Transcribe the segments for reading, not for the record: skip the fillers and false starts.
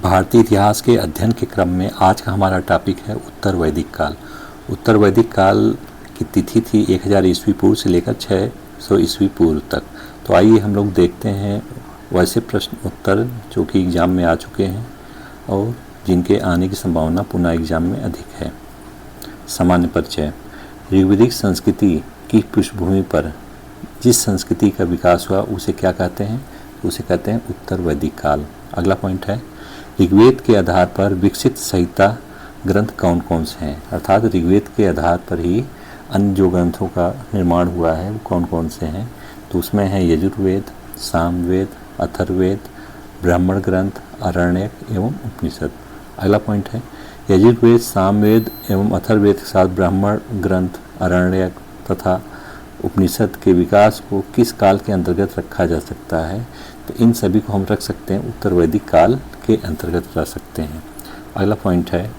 भारतीय इतिहास के अध्ययन के क्रम में आज का हमारा टॉपिक है उत्तर वैदिक काल। उत्तर वैदिक काल की तिथि थी 1000 ईस्वी पूर्व से लेकर 600 ईस्वी पूर्व तक। तो आइए हम लोग देखते हैं वैसे प्रश्न उत्तर जो कि एग्ज़ाम में आ चुके हैं और जिनके आने की संभावना पुनः एग्ज़ाम में अधिक है। सामान्य परिचय। ऋग्वैदिक संस्कृति की पृष्ठभूमि पर जिस संस्कृति का विकास हुआ उसे क्या कहते हैं? उसे कहते हैं उत्तर वैदिक काल। अगला पॉइंट है, ऋग्वेद के आधार पर विकसित संहिता ग्रंथ कौन कौन से हैं? अर्थात ऋग्वेद के आधार पर ही अन्य जो ग्रंथों का निर्माण हुआ है वो कौन कौन से हैं? तो उसमें है यजुर्वेद, सामवेद, अथर्ववेद, ब्राह्मण ग्रंथ, आरण्यक एवं उपनिषद। अगला पॉइंट है, यजुर्वेद, सामवेद एवं अथर्ववेद के साथ ब्राह्मण ग्रंथ, आरण्यक तथा उपनिषद के विकास को किस काल के अंतर्गत रखा जा सकता है? तो इन सभी को हम रख सकते हैं उत्तर वैदिक काल के अंतर्गत रख सकते हैं। अगला पॉइंट है,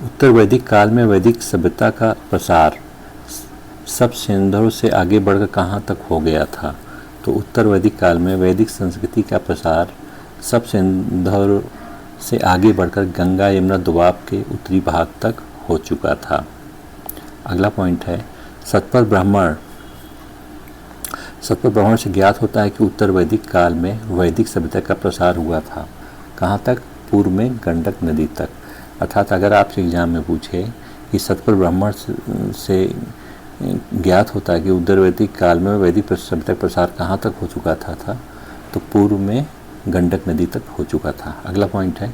उत्तर वैदिक काल में वैदिक सभ्यता का प्रसार सब सिंधु से आगे बढ़कर कहाँ तक हो गया था? तो उत्तर वैदिक काल में वैदिक संस्कृति का प्रसार सब सिंधु से आगे बढ़कर गंगा यमुना दोआब के उत्तरी भाग तक हो चुका था। अगला पॉइंट है, सतपथ ब्राह्मण से ज्ञात होता है कि उत्तर वैदिक काल में वैदिक सभ्यता का प्रसार हुआ था। कहाँ तक? पूर्व में गंडक नदी तक। अर्थात अगर आपसे एग्जाम में पूछे कि सतपथ ब्राह्मण से ज्ञात होता है कि उत्तर वैदिक काल में वैदिक सभ्यता का प्रसार कहाँ तक हो चुका था तो पूर्व में गंडक नदी तक हो चुका था। अगला पॉइंट है,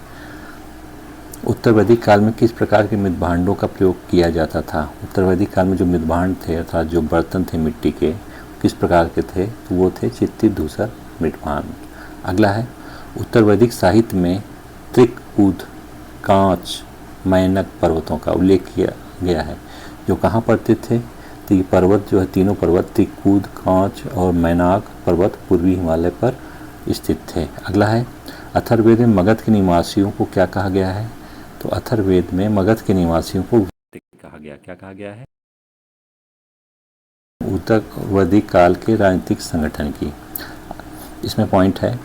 उत्तर वैदिक काल में किस प्रकार के मृत भांडों का प्रयोग किया जाता था? उत्तर वैदिक काल में जो मृत भांड थे अर्थात जो बर्तन थे मिट्टी के किस प्रकार के थे? तो वो थे चित्ती, धूसर, मृत भांड। अगला है, उत्तर वैदिक साहित्य में त्रिकूद, कांच, मैनक पर्वतों का उल्लेख किया गया है जो कहाँ पड़ते थे? तो ये पर्वत जो है तीनों पर्वत त्रिकूद, कांच और मैनाक पर्वत पूर्वी हिमालय पर स्थित थे। अगला है, अथर्ववेद में मगध के निवासियों को क्या कहा गया है? तो अथर्ववेद में मगध के निवासियों को कहा गया, क्या कहा गया है? उत्तर वैदिक काल के राजनीतिक संगठन की। इसमें पॉइंट है,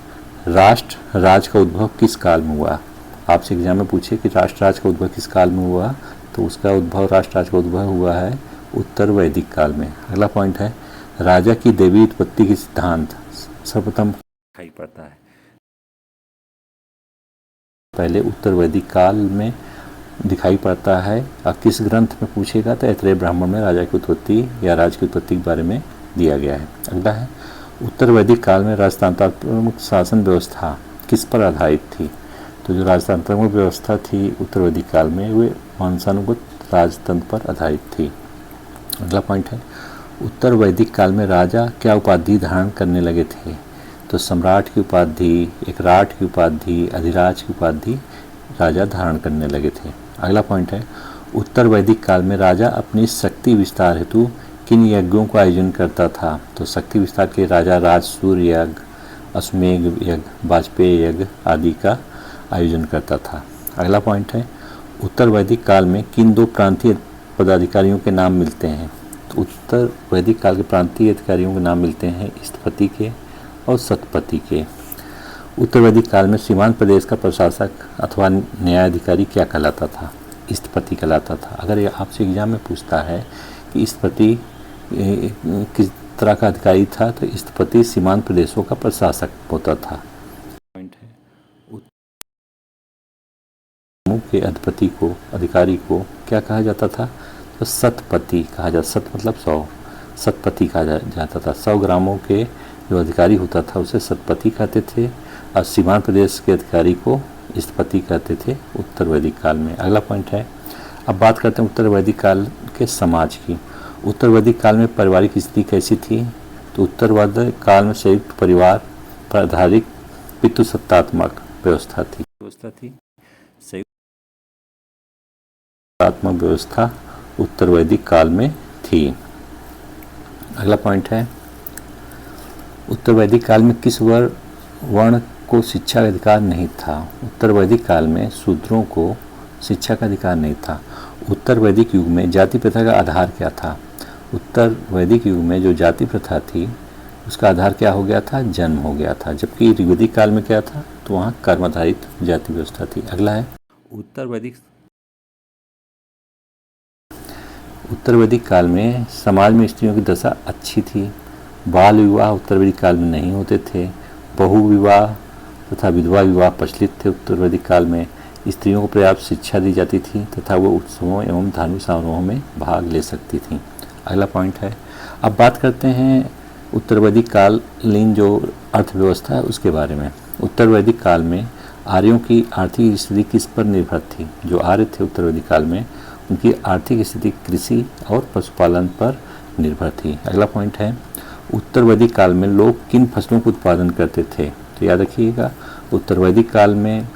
राष्ट्र राज का उद्भव किस काल में हुआ? आपसे एग्जाम में पूछे कि राष्ट्र राज का उद्भव किस काल में हुआ तो उसका उद्भव राष्ट्र राज का उद्भव हुआ है उत्तर वैदिक काल में। अगला पॉइंट है, राजा की देवी उत्पत्ति की सिद्धांत सर्वप्रथम दिखाई पड़ता है पहले उत्तर वैदिक काल में दिखाई पड़ता है। और किस ग्रंथ में पूछेगा तो ऐतरेय ब्राह्मण में राजा की उत्पत्ति या राज की उत्पत्ति के बारे में दिया गया है। अगला है, उत्तर वैदिक काल में राजतंत्रात्मक शासन व्यवस्था किस पर आधारित थी? तो जो राजतंत्रात्मक व्यवस्था थी उत्तर वैदिक काल में वे वंशानुगत राजतंत्र पर आधारित थी। अगला पॉइंट है, उत्तर वैदिक काल में राजा क्या उपाधि धारण करने लगे थे? तो सम्राट की उपाधि, एकराट की उपाधि, अधिराज की उपाधि राजा धारण करने लगे थे। अगला पॉइंट है, उत्तर वैदिक काल में राजा अपनी शक्ति विस्तार हेतु किन यज्ञों का आयोजन करता था? तो शक्ति विस्तार के राजा राजसूय यज्ञ, अश्वमेध यज्ञ, वाजपेयी यज्ञ आदि का आयोजन करता था। अगला पॉइंट है, उत्तर वैदिक काल में किन दो प्रांतीय पदाधिकारियों के नाम मिलते हैं? तो उत्तर वैदिक काल के प्रांतीय अधिकारियों के नाम मिलते हैं स्थपति के और सतपति के। उत्तर वैदिक काल में सीमांत प्रदेश का प्रशासक अथवा न्यायाधिकारी क्या कहलाता था? स्थपति कहलाता था। अगर ये आपसे एग्जाम में पूछता है कि स्थपति किस तरह का अधिकारी था तो स्थपति सीमांत प्रदेशों का प्रशासक होता था। पॉइंट है, के अधिपति को, अधिकारी को क्या कहा जाता था? तो सतपति कहा जाता। सत मतलब 100, सतपति कहा जाता था। 100 ग्रामों के जो अधिकारी होता था उसे सतपति कहते थे और सीमांत प्रदेश के अधिकारी को स्थपति कहते थे उत्तर वैदिक काल में। अगला पॉइंट है, अब बात करते हैं उत्तर वैदिक काल के समाज की। उत्तर वैदिक काल में पारिवारिक स्थिति कैसी थी? तो उत्तर वैदिक काल में संयुक्त परिवार पर आधारित पितृसत्तात्मक व्यवस्था थी। संयुक्त व्यवस्था उत्तर वैदिक काल में थी। अगला पॉइंट है, उत्तर वैदिक काल में किस वर्ण को शिक्षा का अधिकार नहीं था? उत्तर वैदिक काल में शूद्रों को शिक्षा का अधिकार नहीं था। उत्तर वैदिक युग में जाति प्रथा का आधार क्या था? उत्तर वैदिक युग में जो जाति प्रथा थी उसका आधार क्या हो गया था, जन्म हो गया था। जबकि ऋग्वैदिक काल में क्या था, तो वहाँ कर्म आधारित जाति व्यवस्था थी। अगला है उत्तर वैदिक काल में समाज में स्त्रियों की दशा अच्छी थी। बाल विवाह उत्तर वैदिक काल में नहीं होते थे। बहु विवाह तथा विधवा विवाह प्रचलित थे उत्तर वैदिक काल में। स्त्रियों को पर्याप्त शिक्षा दी जाती थी तथा वो उत्सवों एवं धार्मिक समारोहों में भाग ले सकती थी। अगला पॉइंट है, अब बात करते हैं उत्तर वैदिक कालीन जो अर्थव्यवस्था है उसके बारे में। उत्तर वैदिक काल में आर्यों की आर्थिक स्थिति किस पर निर्भर थी? जो आर्य थे उत्तर वैदिक काल में, उनकी आर्थिक स्थिति कृषि और पशुपालन पर निर्भर थी। अगला पॉइंट है, उत्तर वैदिक काल में लोग किन फसलों का उत्पादन करते थे? तो याद रखिएगा, उत्तर वैदिक काल में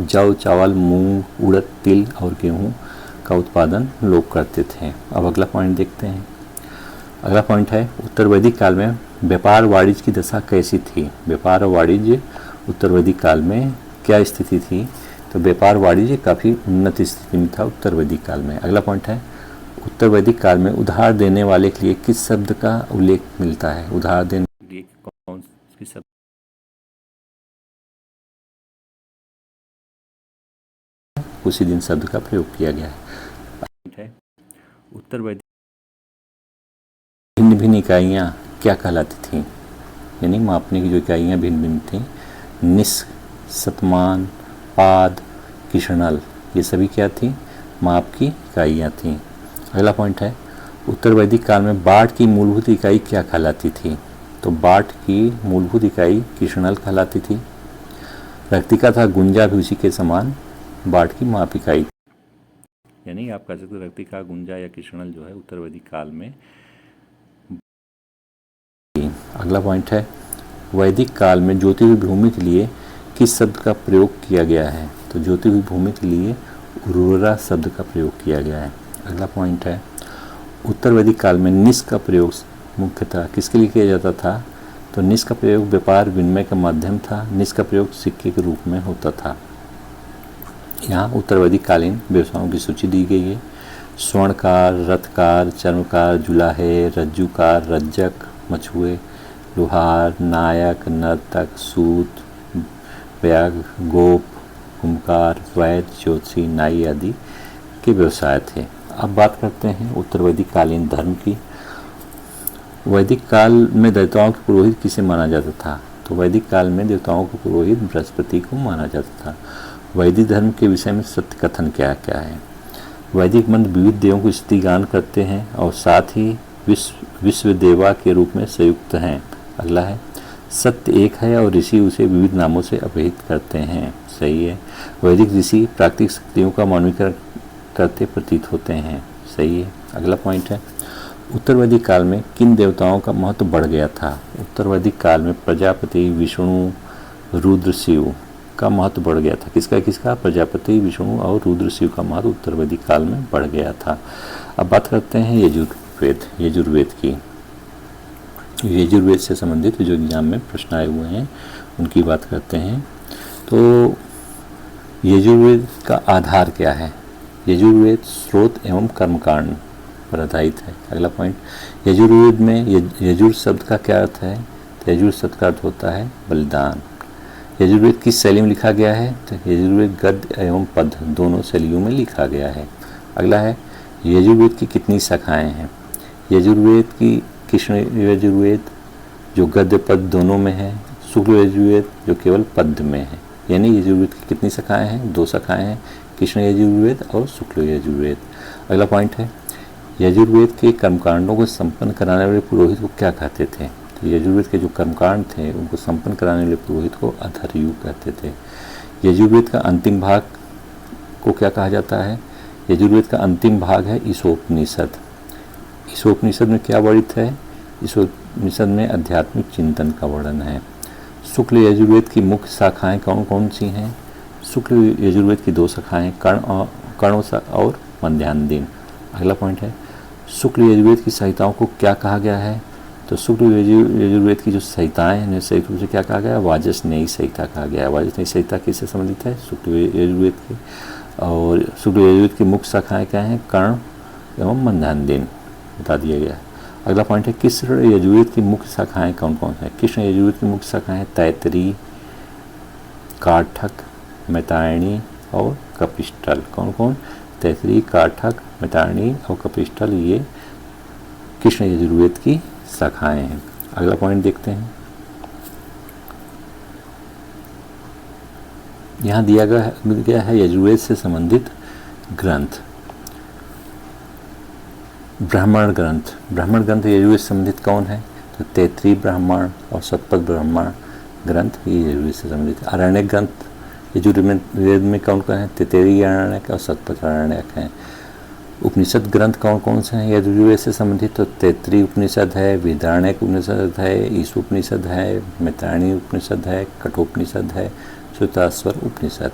जौ, चावल, मूंग, उड़द, तिल और गेहूं का उत्पादन लोग करते थे। अब अगला पॉइंट देखते हैं। अगला पॉइंट है, उत्तर वैदिक काल में व्यापार वाणिज्य की दशा कैसी थी? व्यापार और वाणिज्य उत्तर वैदिक काल में क्या स्थिति थी? तो व्यापार वाणिज्य काफ़ी उन्नत स्थिति में था उत्तर वैदिक काल में। अगला पॉइंट है, उत्तर वैदिक काल में उधार देने वाले के लिए किस शब्द का उल्लेख मिलता है? उधार देने के लिए कौन सी शब्द? उसी दिन शब्द का प्रयोग किया गया है। उत्तर वैदिक भिन्न भिन्न इकाइयाँ क्या कहलाती थीं? यानी मापने की जो इकाइयाँ भिन्न भिन्न थीं, निस्क, शतमान, पाद, किषणल, ये सभी क्या थी? माप की इकाइयाँ थीं। अगला पॉइंट है, उत्तर वैदिक काल में बाट की मूलभूत इकाई क्या कहलाती थी? तो बाट की मूलभूत इकाई किषणल कहलाती थी। रक्तिका था गुंजा भी उसी के समान बाट की माप इकाई, यानी आप कह सकते रक्तिका, गुंजा या किषणल जो है उत्तर वैदिक काल में। अगला पॉइंट है, वैदिक काल में जोती हुई भूमि के लिए किस शब्द का प्रयोग किया गया है? तो जोती हुई भूमि के लिए उर्वरा शब्द का प्रयोग किया गया है। अगला पॉइंट है, उत्तर वैदिक काल में निस का प्रयोग मुख्यतः किसके लिए किया जाता था? तो निस का प्रयोग व्यापार विनिमय का माध्यम था। निस का प्रयोग सिक्के के रूप में होता था। यहाँ उत्तर वैदिक कालीन व्यवसायों की सूची दी गई है। स्वर्णकार, रथकार, चर्मकार, जुलाहे, रज्जुकार, रज्जक, मछुए, लोहार, नायक, नर्तक, सूत, व्याग, गोप, कुम्भकार, वैद्य, ज्योतिषी, नाई आदि के व्यवसाय थे। अब बात करते हैं उत्तर वैदिक कालीन धर्म की। वैदिक काल में देवताओं के पुरोहित किसे माना जाता था? तो वैदिक काल में देवताओं के पुरोहित बृहस्पति को माना जाता था। वैदिक धर्म के विषय में सत्य कथन क्या क्या है? वैदिक मंत्र विविध देवों को स्तुतिगान करते हैं और साथ ही विश्व देवा के रूप में संयुक्त हैं। अगला है, सत्य एक है और ऋषि उसे विविध नामों से अभिहित करते हैं। सही है। वैदिक ऋषि प्राकृतिक शक्तियों का मानवीकरण करते प्रतीत होते हैं। सही है। अगला पॉइंट है, उत्तर वैदिक काल में किन देवताओं का महत्व बढ़ गया था? उत्तर वैदिक काल में प्रजापति, विष्णु, रुद्र, शिव का महत्व बढ़ गया था। किसका? प्रजापति, विष्णु और रुद्र, शिव का महत्व उत्तर वैदिक काल में बढ़ गया था। अब बात करते हैं यजुर्वेद की। यजुर्वेद से संबंधित जो एग्जाम में प्रश्न आए हुए हैं उनकी बात करते हैं। तो यजुर्वेद का आधार क्या है? यजुर्वेद स्रोत एवं कर्मकांड पर आधारित है। अगला पॉइंट, यजुर्वेद में यजुर शब्द का क्या अर्थ है? तो यजुर शब्द का अर्थ होता है बलिदान। यजुर्वेद किस शैली में लिखा गया है? तो यजुर्वेद गद्य एवं पद्य दोनों शैलियों में लिखा गया है। अगला है, यजुर्वेद की कितनी शाखाएं हैं? यजुर्वेद की कृष्ण यजुर्वेद जो गद्य पद्य दोनों में है, शुक्ल यजुर्वेद जो केवल पद्य में है। यानी यजुर्वेद की कितनी शाखाएं हैं? 2 शाखाएं हैं, कृष्ण यजुर्वेद और शुक्ल यजुर्वेद। अगला पॉइंट है, यजुर्वेद के कर्मकांडों को संपन्न कराने वाले पुरोहित को क्या कहते थे? तो यजुर्वेद के जो कर्मकांड थे उनको संपन्न कराने वाले पुरोहित को अधर्यु कहते थे। यजुर्वेद का अंतिम भाग को क्या कहा जाता है? यजुर्वेद का अंतिम भाग है ईशोपनिषद। ईशोपनिषद में क्या वर्णित है? ईशोपनिषद में आध्यात्मिक चिंतन का वर्णन है। शुक्ल यजुर्वेद की मुख्य शाखाएं कौन कौन सी हैं? शुक्ल यजुर्वेद की 2 शाखाएं कर्ण और मध्याह्न। अगला पॉइंट है, शुक्ल यजुर्वेद की संहिताओं को क्या कहा गया है? तो शुक्ल यजुर्वेद की जो संहिताएं हैं संयुक्त रूप से क्या कहा गया? वाजसनेयी संहिता कहा गया है। वाजसनेयी संहिता किससे संबंधित है? शुक्ल यजुर्वेद की। और शुक्ल यजुर्वेद की मुख्य शाखाएं क्या हैं? कर्ण एवं मध्याह्न बता दिया गया। अगला पॉइंट है कृष्ण यजुर्वेद की मुख्य शाखाएं कौन कौन है। कृष्ण यजुर्वेद की मुख्य शाखाएं तैतरी, काठक, मैतायनी और कपिष्टल। कौन कौन? तैतरी, काठक, मैतायनी और कपिष्टल, ये कृष्ण यजुर्वेद की शाखाएं हैं। अगला पॉइंट देखते हैं। यहाँ दिया गया है यजुर्वेद से संबंधित ग्रंथ। ब्राह्मण ग्रंथ। ब्राह्मण ग्रंथ यजुर्वेद से संबंधित कौन है? तो तैतरीय ब्राह्मण और शतपथ ब्राह्मण ग्रंथ ये यजुर्वेद से संबंधित। अरण्यक ग्रंथ यजुर्वेद में कौन कौन है? तैतरीय अरण्यक और शतपथ अरण्यक हैं। उपनिषद ग्रंथ कौन कौन से हैं यजुर्वेद से संबंधित? तो तैतरीय उपनिषद है, वेदारण्यक उपनिषद है, ईशोपनिषद है, मैत्रायणी उपनिषद है, कठोपनिषद है, श्वेताश्वर उपनिषद।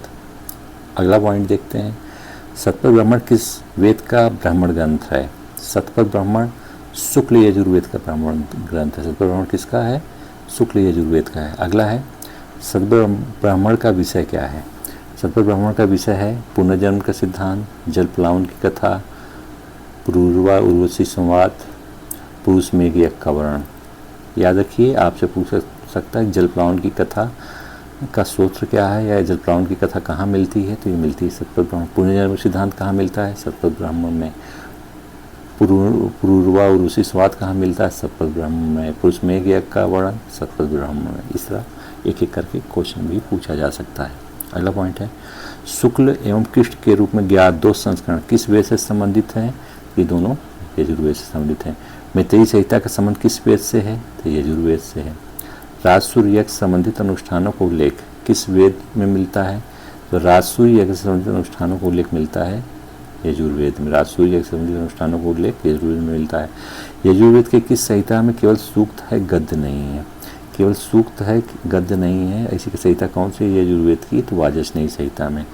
अगला पॉइंट देखते हैं। शतपथ ब्राह्मण किस वेद का ब्राह्मण ग्रंथ है? शतपथ ब्राह्मण शुक्ल यजुर्वेद का ब्राह्मण ग्रंथ है। शतपथ ब्राह्मण किसका है? शुक्ल यजुर्वेद का है। अगला है शतपथ ब्राह्मण का विषय क्या है? शतपथ ब्राह्मण का विषय है पुनर्जन्म का सिद्धांत, जल प्लावन की कथा, पुरूरवा उर्वशी संवाद, पुरुष मेघ यज्ञ का वर्णन। याद रखिए, आपसे पूछ सकता है जल प्लावन की कथा का सूत्र क्या है या जल प्लावन की कथा कहाँ मिलती है? तो ये मिलती है शतपथ ब्राह्मण। पुनर्जन्म सिद्धांत कहाँ मिलता है? शतपथ ब्राह्मण में। पुरूरवा और उसी स्वाद कहाँ मिलता है? शतपथ ब्राह्मण में। पुरुष मेघ यज्ञ का वर्णन शतपथ ब्राह्मण में। इस तरह एक एक करके क्वेश्चन भी पूछा जा सकता है। अगला पॉइंट है शुक्ल एवं कृष्ण के रूप में ज्ञात दो संस्करण किस वेद से संबंधित हैं? ये दोनों यजुर्वेद से संबंधित हैं। मैत्रेयी संहिता का संबंध किस वेद से है? तो यजुर्वेद से है। राजसूय यज्ञ संबंधित अनुष्ठानों का उल्लेख किस वेद में मिलता है? तो राजसूय यज्ञ संबंधित अनुष्ठानों का उल्लेख मिलता है यजुर्वेद में। राजसूय यज्ञ संबंधित अनुष्ठानों का उल्लेख यजुर्वेद में मिलता है। यजुर्वेद के किस संहिता में केवल सूक्त है, गद्य नहीं है? केवल सूक्त है, गद्य नहीं है। ऐसी संहिता कौन सी है यजुर्वेद की? तो वाजसनेयी संहिता में।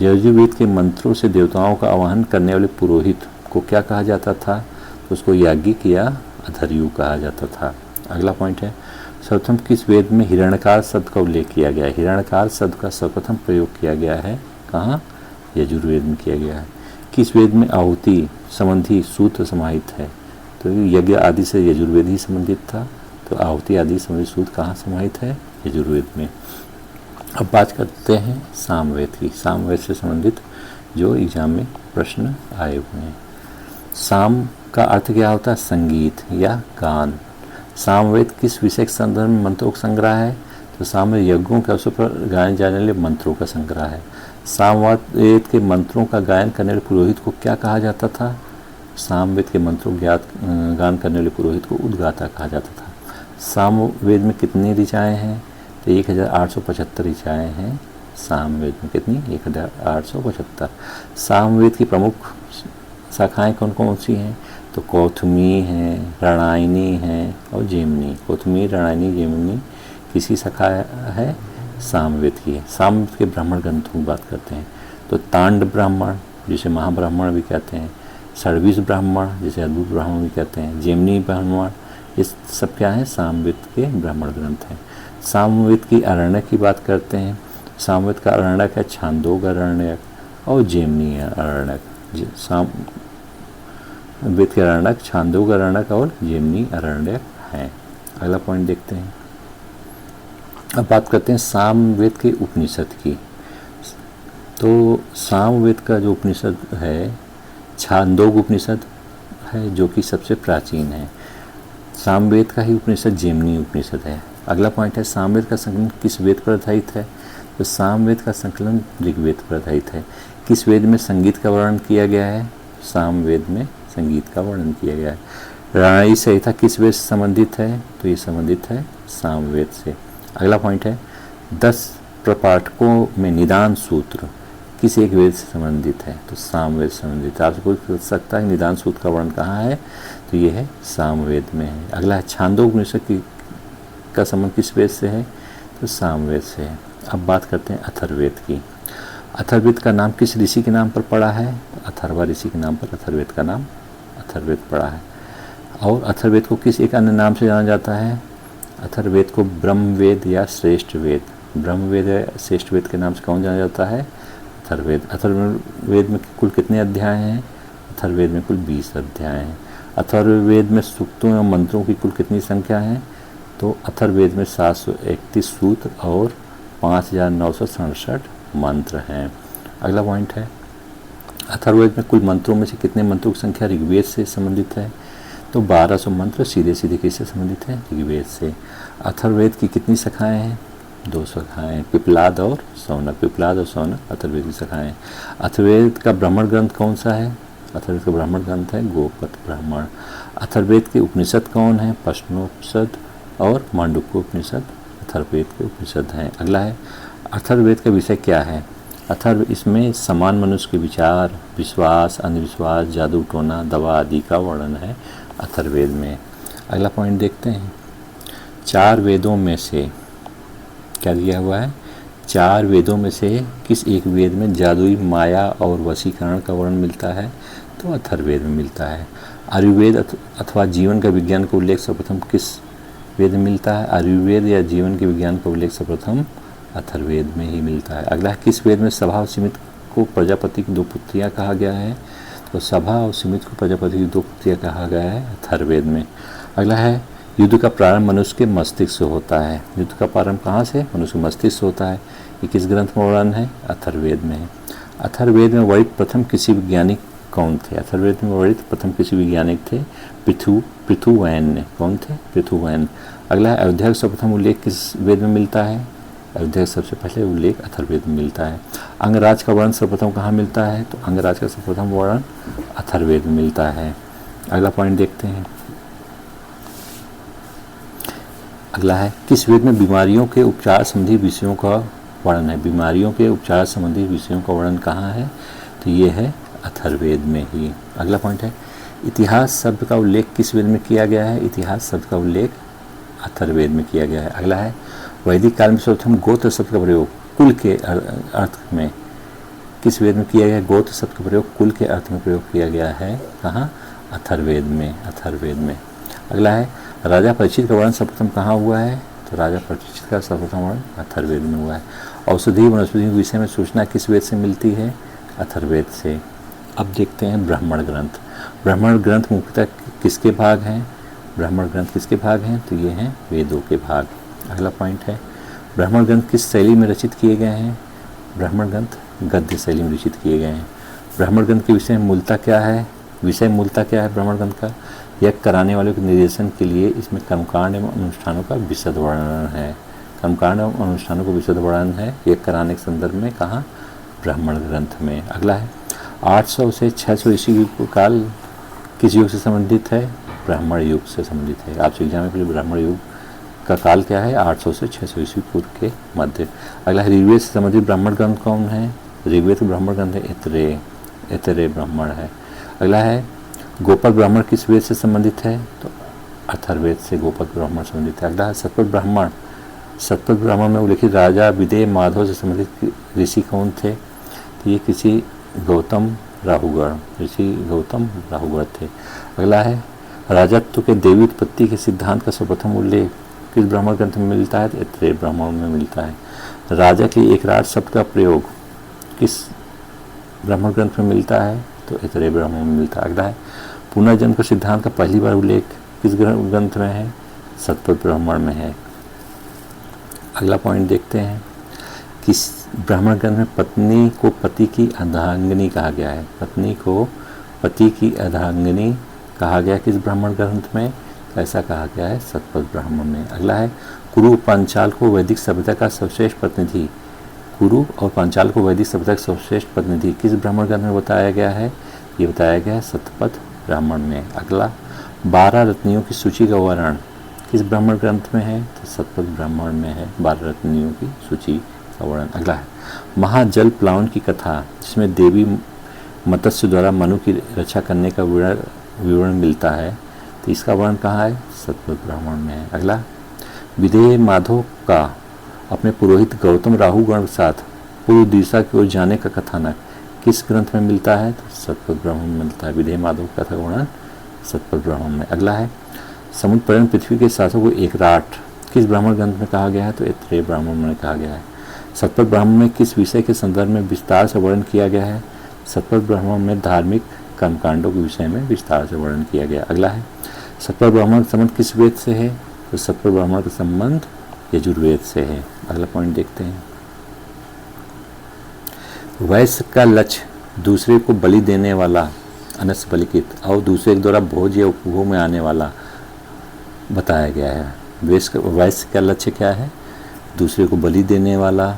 यजुर्वेद के मंत्रों से देवताओं का आवाहन करने वाले पुरोहित को क्या कहा जाता था? तो उसको याज्ञिक या अधर्यु कहा जाता था। अगला पॉइंट है सर्वप्रथम किस वेद में हिरण्यकार शब्द का उल्लेख किया गया है? हिरण्यकार शब्द का सर्वप्रथम प्रयोग किया गया है कहाँ? यजुर्वेद में किया गया है। किस वेद में आहुति संबंधी सूत्र समाहित है? तो यज्ञ आदि से यजुर्वेद ही संबंधित था, तो आहुति आदि संबंधित सूत्र कहाँ समाहित है? यजुर्वेद में। अब बात करते हैं सामवेद की। सामवेद से संबंधित जो एग्जाम में प्रश्न आए हुए हैं। साम का अर्थ क्या होता है? संगीत या गान। सामवेद किस विषय के संदर्भ में मंत्रों का संग्रह है? तो सामवेद यज्ञों के अवसर पर गाए जाने वाले मंत्रों का संग्रह है। सामवेद के मंत्रों का गायन करने वाले पुरोहित को क्या कहा जाता था? सामवेद के मंत्रों गान करने वाले पुरोहित को उद्गाता कहा जाता था। सामवेद में कितनी ऋचाएँ हैं? तो 1875 ऋचाएँ हैं सामवेद में। कितनी? 1875। सामवेद की प्रमुख शाखाएं कौन कौन सी हैं? तो कौथमी है, रणायनी है और जेमनी। कौथमी, रणायनी, जेमनी किसी शाखा है? सामवेद की है। सामवेद के ब्राह्मण ग्रंथों की बात करते हैं तो तांड ब्राह्मण जिसे महाब्राह्मण भी कहते हैं, षड्विश ब्राह्मण जिसे अद्भुत ब्राह्मण भी कहते हैं, जेमनी ब्राह्मण, ये सब क्या है? सामवेद के ब्राह्मण ग्रंथ हैं। सामवेद की अरण्यक की बात करते हैं। सामवेद का अरण्यक है छांदोग अरण्यक और जेमनी अरण्यक। सामवेद के अरण्यक छांदोग अरण्यक और जेमनी अरण्यक हैं। अगला पॉइंट देखते हैं। अब बात करते हैं सामवेद के उपनिषद की। तो सामवेद का जो उपनिषद है छांदोग उपनिषद है जो कि सबसे प्राचीन है। सामवेद का ही उपनिषद जेमनी उपनिषद है। अगला पॉइंट है सामवेद का संकलन किस वेद पर आधारित है? तो सामवेद का संकलन ऋग्वेद पर आधारित है। किस वेद में संगीत का वर्णन किया गया है? सामवेद में संगीत का वर्णन किया गया है। रणायनी संहिता किस वेद से संबंधित है? तो ये संबंधित है सामवेद से। अगला पॉइंट है 10 प्रपाठकों में निदान सूत्र किस एक वेद से संबंधित है? तो सामवेद से संबंधित। आपसे पूछ सकता है निदान सूत्र का वर्णन कहाँ है? तो ये है सामवेद में है। अगला है छांदोग उपनिषद का संबंध किस वेद से है? तो सामवेद से है। अब बात करते हैं अथर्ववेद की। अथर्ववेद का नाम किस ऋषि के नाम पर पड़ा है? अथर्वा ऋषि के नाम पर अथर्ववेद का नाम अथर्ववेद पड़ा है। और अथर्ववेद को किस एक अन्य नाम से जाना जाता है? अथर्ववेद को ब्रह्मवेद या श्रेष्ठ वेद, ब्रह्मवेद या श्रेष्ठ वेद के नाम से कौन जाना जाता है? अथर्ववेद। अथर्ववेद में कुल कितने अध्याय हैं? अथर्ववेद में कुल 20 अध्याय हैं। अथर्ववेद में सूक्तों एवं मंत्रों की कुल कितनी संख्या है? तो अथर्ववेद में 731 सूत्र और 5967 मंत्र हैं। अगला पॉइंट है, अथर्ववेद में कुल मंत्रों में से कितने मंत्रों की संख्या ऋग्वेद से संबंधित है? तो 1200 मंत्र सीधे सीधे किससे संबंधित हैं? ऋग्वेद से। अथर्ववेद की कितनी शाखाएं हैं? 2 शाखाएं, पिपलाद और शौनक। पिपलाद और शौनक अथर्ववेद की शाखाएं। अथर्ववेद का ब्राह्मण ग्रंथ कौन सा है? अथर्ववेद का ब्राह्मण ग्रंथ है गोपद ब्राह्मण। अथर्ववेद के उपनिषद कौन है? प्रश्नोपनिषद और मांडुक्योपनिषद अथर्ववेद के उपनिषद हैं। अगला है, अथर्ववेद का विषय क्या है? अथर्व इसमें समान मनुष्य के विचार, विश्वास, अंधविश्वास, जादू टोना, दवा आदि का वर्णन है अथर्ववेद में। अगला पॉइंट देखते हैं, 4 वेदों में से क्या दिया हुआ है? 4 वेदों में से किस एक वेद में जादुई माया और वशीकरण का वर्णन मिलता है? तो अथर्ववेद में मिलता है। आयुर्वेद अथवा जीवन का विज्ञान का उल्लेख सर्वप्रथम किस वेद में मिलता है? आयुर्वेद या जीवन के विज्ञान का उल्लेख सर्वप्रथम अथर्ववेद में ही मिलता है। अगला, किस वेद में सभा और सिमित को प्रजापति की 2 पुत्रियाँ कहा गया है? तो सभा और सिमित को प्रजापति की 2 पुत्रियाँ कहा गया है अथर्ववेद में। अगला है, युद्ध का प्रारंभ मनुष्य के मस्तिष्क से होता है। युद्ध का प्रारंभ कहाँ से? मनुष्य के मस्तिष्क से होता है। ये किस ग्रंथ में वर्णन है? अथर्ववेद में है। अथर्ववेद में वर्णित प्रथम किसी वैज्ञानिक कौन थे? अथर्ववेद में वर्णित प्रथम किसी वैज्ञानिक थे? पृथुवैन ने। कौन थे? पृथुवैन। अगला है, अयोध्या का सर्वप्रथम उल्लेख किस वेद में मिलता है? अयोध्या का सबसे पहले उल्लेख अथर्ववेद में मिलता है। अंगराज का वर्णन सर्वप्रथम कहाँ मिलता है? तो अंगराज का सर्वप्रथम वर्णन अथर्ववेद में मिलता है। अगला पॉइंट देखते हैं, अगला है, किस वेद में बीमारियों के उपचार संबंधी विषयों का वर्णन है? बीमारियों के उपचार संबंधी विषयों का वर्णन कहाँ है? तो ये है अथर्ववेद में ही। अगला पॉइंट है, इतिहास शब्द का उल्लेख किस वेद में किया गया है? इतिहास शब्द का उल्लेख अथर्ववेद में किया गया है। अगला है, वैदिक काल में सर्वप्रथम गोत्र शब्द का प्रयोग कुल के अर्थ में किस वेद में किया गया है? गोत्र शब्द का प्रयोग कुल के अर्थ में प्रयोग किया गया है। कहाँ? अथर्ववेद में। अथर्ववेद में। अगला है, राजा परीक्षित का वर्णन सर्वप्रथम कहाँ हुआ है? तो राजा परीक्षित का सर्वप्रथम वर्णन अथर्ववेद में हुआ है। औषधि वनस्पति के विषय में सूचना किस वेद से मिलती है? अथर्ववेद से। अब देखते हैं ब्राह्मण ग्रंथ। ब्राह्मण ग्रंथ मुख्यतः किसके भाग हैं? ब्राह्मण ग्रंथ किसके भाग हैं? तो ये हैं वेदों के भाग। अगला पॉइंट है, ब्राह्मण ग्रंथ किस शैली में रचित किए गए हैं? ब्राह्मण ग्रंथ गद्य शैली में रचित किए गए हैं। ब्राह्मण ग्रंथ के विषय मूलतः क्या है? विषय मूलतः क्या है ब्राह्मण ग्रंथ का? यज्ञ कराने वालों के निर्देशन के लिए इसमें कर्मकांड एवं अनुष्ठानों का विशद वर्णन है। कर्मकांड एवं अनुष्ठानों का विशद वर्णन है यज्ञ कराने के संदर्भ में। कहाँ? ब्राह्मण ग्रंथ में। अगला है, 800 से 600 ईस्वी काल किस युग से संबंधित है? ब्राह्मण युग से संबंधित है। आपसे एग्जाम में ब्राह्मण युग का काल क्या है? 800 से 600 ईस्वी पूर्व के मध्य। अगला है, ऋग्वेद से संबंधित ब्राह्मण ग्रंथ कौन है? ऋग्वेद के ब्राह्मण ग्रंथ है ऐतरेय ब्राह्मण है। अगला है, गोपद ब्राह्मण किस वेद से संबंधित है? तो अथर्ववेद से गोपद ब्राह्मण संबंधित है। अगला है, शतपथ ब्राह्मण। शतपथ ब्राह्मण में उल्लेखित राजा विदेह माधव से संबंधित ऋषि कौन थे? तो ये किसी गौतम राहुगण, ऋषि गौतम राहुगण थे। अगला है, राजत्व के देवी उत्पत्ति के सिद्धांत का सर्वप्रथम उल्लेख किस ब्राह्मण ग्रंथ में मिलता है? तो ऐतरेय ब्राह्मण में मिलता है। राजा के एक राज शब्द का प्रयोग किस ब्राह्मण ग्रंथ में मिलता है? तो ऐतरेय ब्राह्मण में मिलता है। अगला है, पुनर्जन्म का सिद्धांत का पहली बार उल्लेख किस ग्रंथ में है? शतपथ ब्राह्मण में है। अगला पॉइंट देखते हैं, किस ब्राह्मण ग्रंथ में पत्नी को पति की अर्धांगिनी कहा गया है? पत्नी को पति की अर्धांगिनी कहा गया किस ब्राह्मण ग्रंथ में? ऐसा कहा गया है शतपथ ब्राह्मण में। अगला है, कुरु पांचाल को वैदिक सभ्यता का सर्वश्रेष्ठ प्रतिनिधि, कुरु और पांचाल को वैदिक सभ्यता का सर्वश्रेष्ठ प्रतिनिधि किस ब्राह्मण ग्रंथ में बताया गया है? ये बताया गया है शतपथ ब्राह्मण में। अगला, 12 रत्नियों की सूची का वर्णन किस ब्राह्मण ग्रंथ में है? तो शतपथ ब्राह्मण में है 12 रत्नियों की सूची का वर्णन। अगला है, महाजल प्लावन की कथा जिसमें देवी मत्स्य द्वारा मनु की रक्षा करने का विवरण मिलता है, तो इसका वर्णन कहाँ है? शतपथ ब्राह्मण में है। अगला, विदेह माधव का अपने पुरोहित गौतम राहुगण के साथ पूर्व दिशा की ओर जाने का कथानक किस ग्रंथ में मिलता है? तो शतपथ ब्राह्मण में मिलता है। विदेह माधव का कथा वर्णन शतपथ ब्राह्मण में। अगला है, समुद्र पर्यंत पृथ्वी के शासक को एकराट किस ब्राह्मण ग्रंथ में कहा गया है? तो ऐतरेय ब्राह्मण में कहा गया है। शतपथ ब्राह्मण में किस विषय के संदर्भ में विस्तार से वर्णन किया गया है? शतपथ ब्राह्मण में धार्मिक कर्मकांडों के विषय में विस्तार से वर्णन किया गया। अगला है सत्पर ब्राह्मण का संबंध किस वेद से है? तो सत्पर ब्राह्मण का संबंध यजुर्वेद से है। अगला पॉइंट देखते हैं। वैश्य का लक्ष्य दूसरे को बलि देने वाला अनस बलिकित और दूसरे के द्वारा भोज या उपभोग में आने वाला बताया गया है। वैश्य का लक्ष्य क्या है? दूसरे को बलि देने वाला,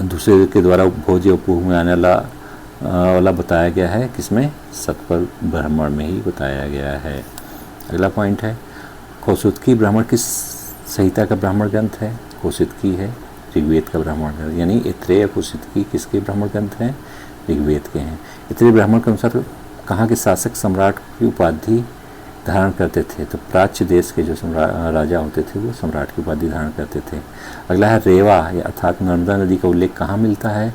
दूसरे के द्वारा भोज या उपभोग में आने वाला बताया गया है। किसमें? सत्पर ब्राह्मण में ही बताया गया है। अगला पॉइंट है कौशिकी ब्राह्मण किस संहिता का ब्राह्मण ग्रंथ है? कौशिकी है ऋग्वेद का ब्राह्मण ग्रंथ, यानी ऐत्रेय कौशिकी किसके ब्राह्मण ग्रंथ हैं? ऋग्वेद के हैं। ऐत्रेय ब्राह्मण के अनुसार कहाँ के शासक सम्राट की उपाधि धारण करते थे? तो प्राच्य देश के जो राजा होते थे वो सम्राट की उपाधि धारण करते थे। अगला है रेवा या अर्थात नर्मदा नदी का उल्लेख कहाँ मिलता है?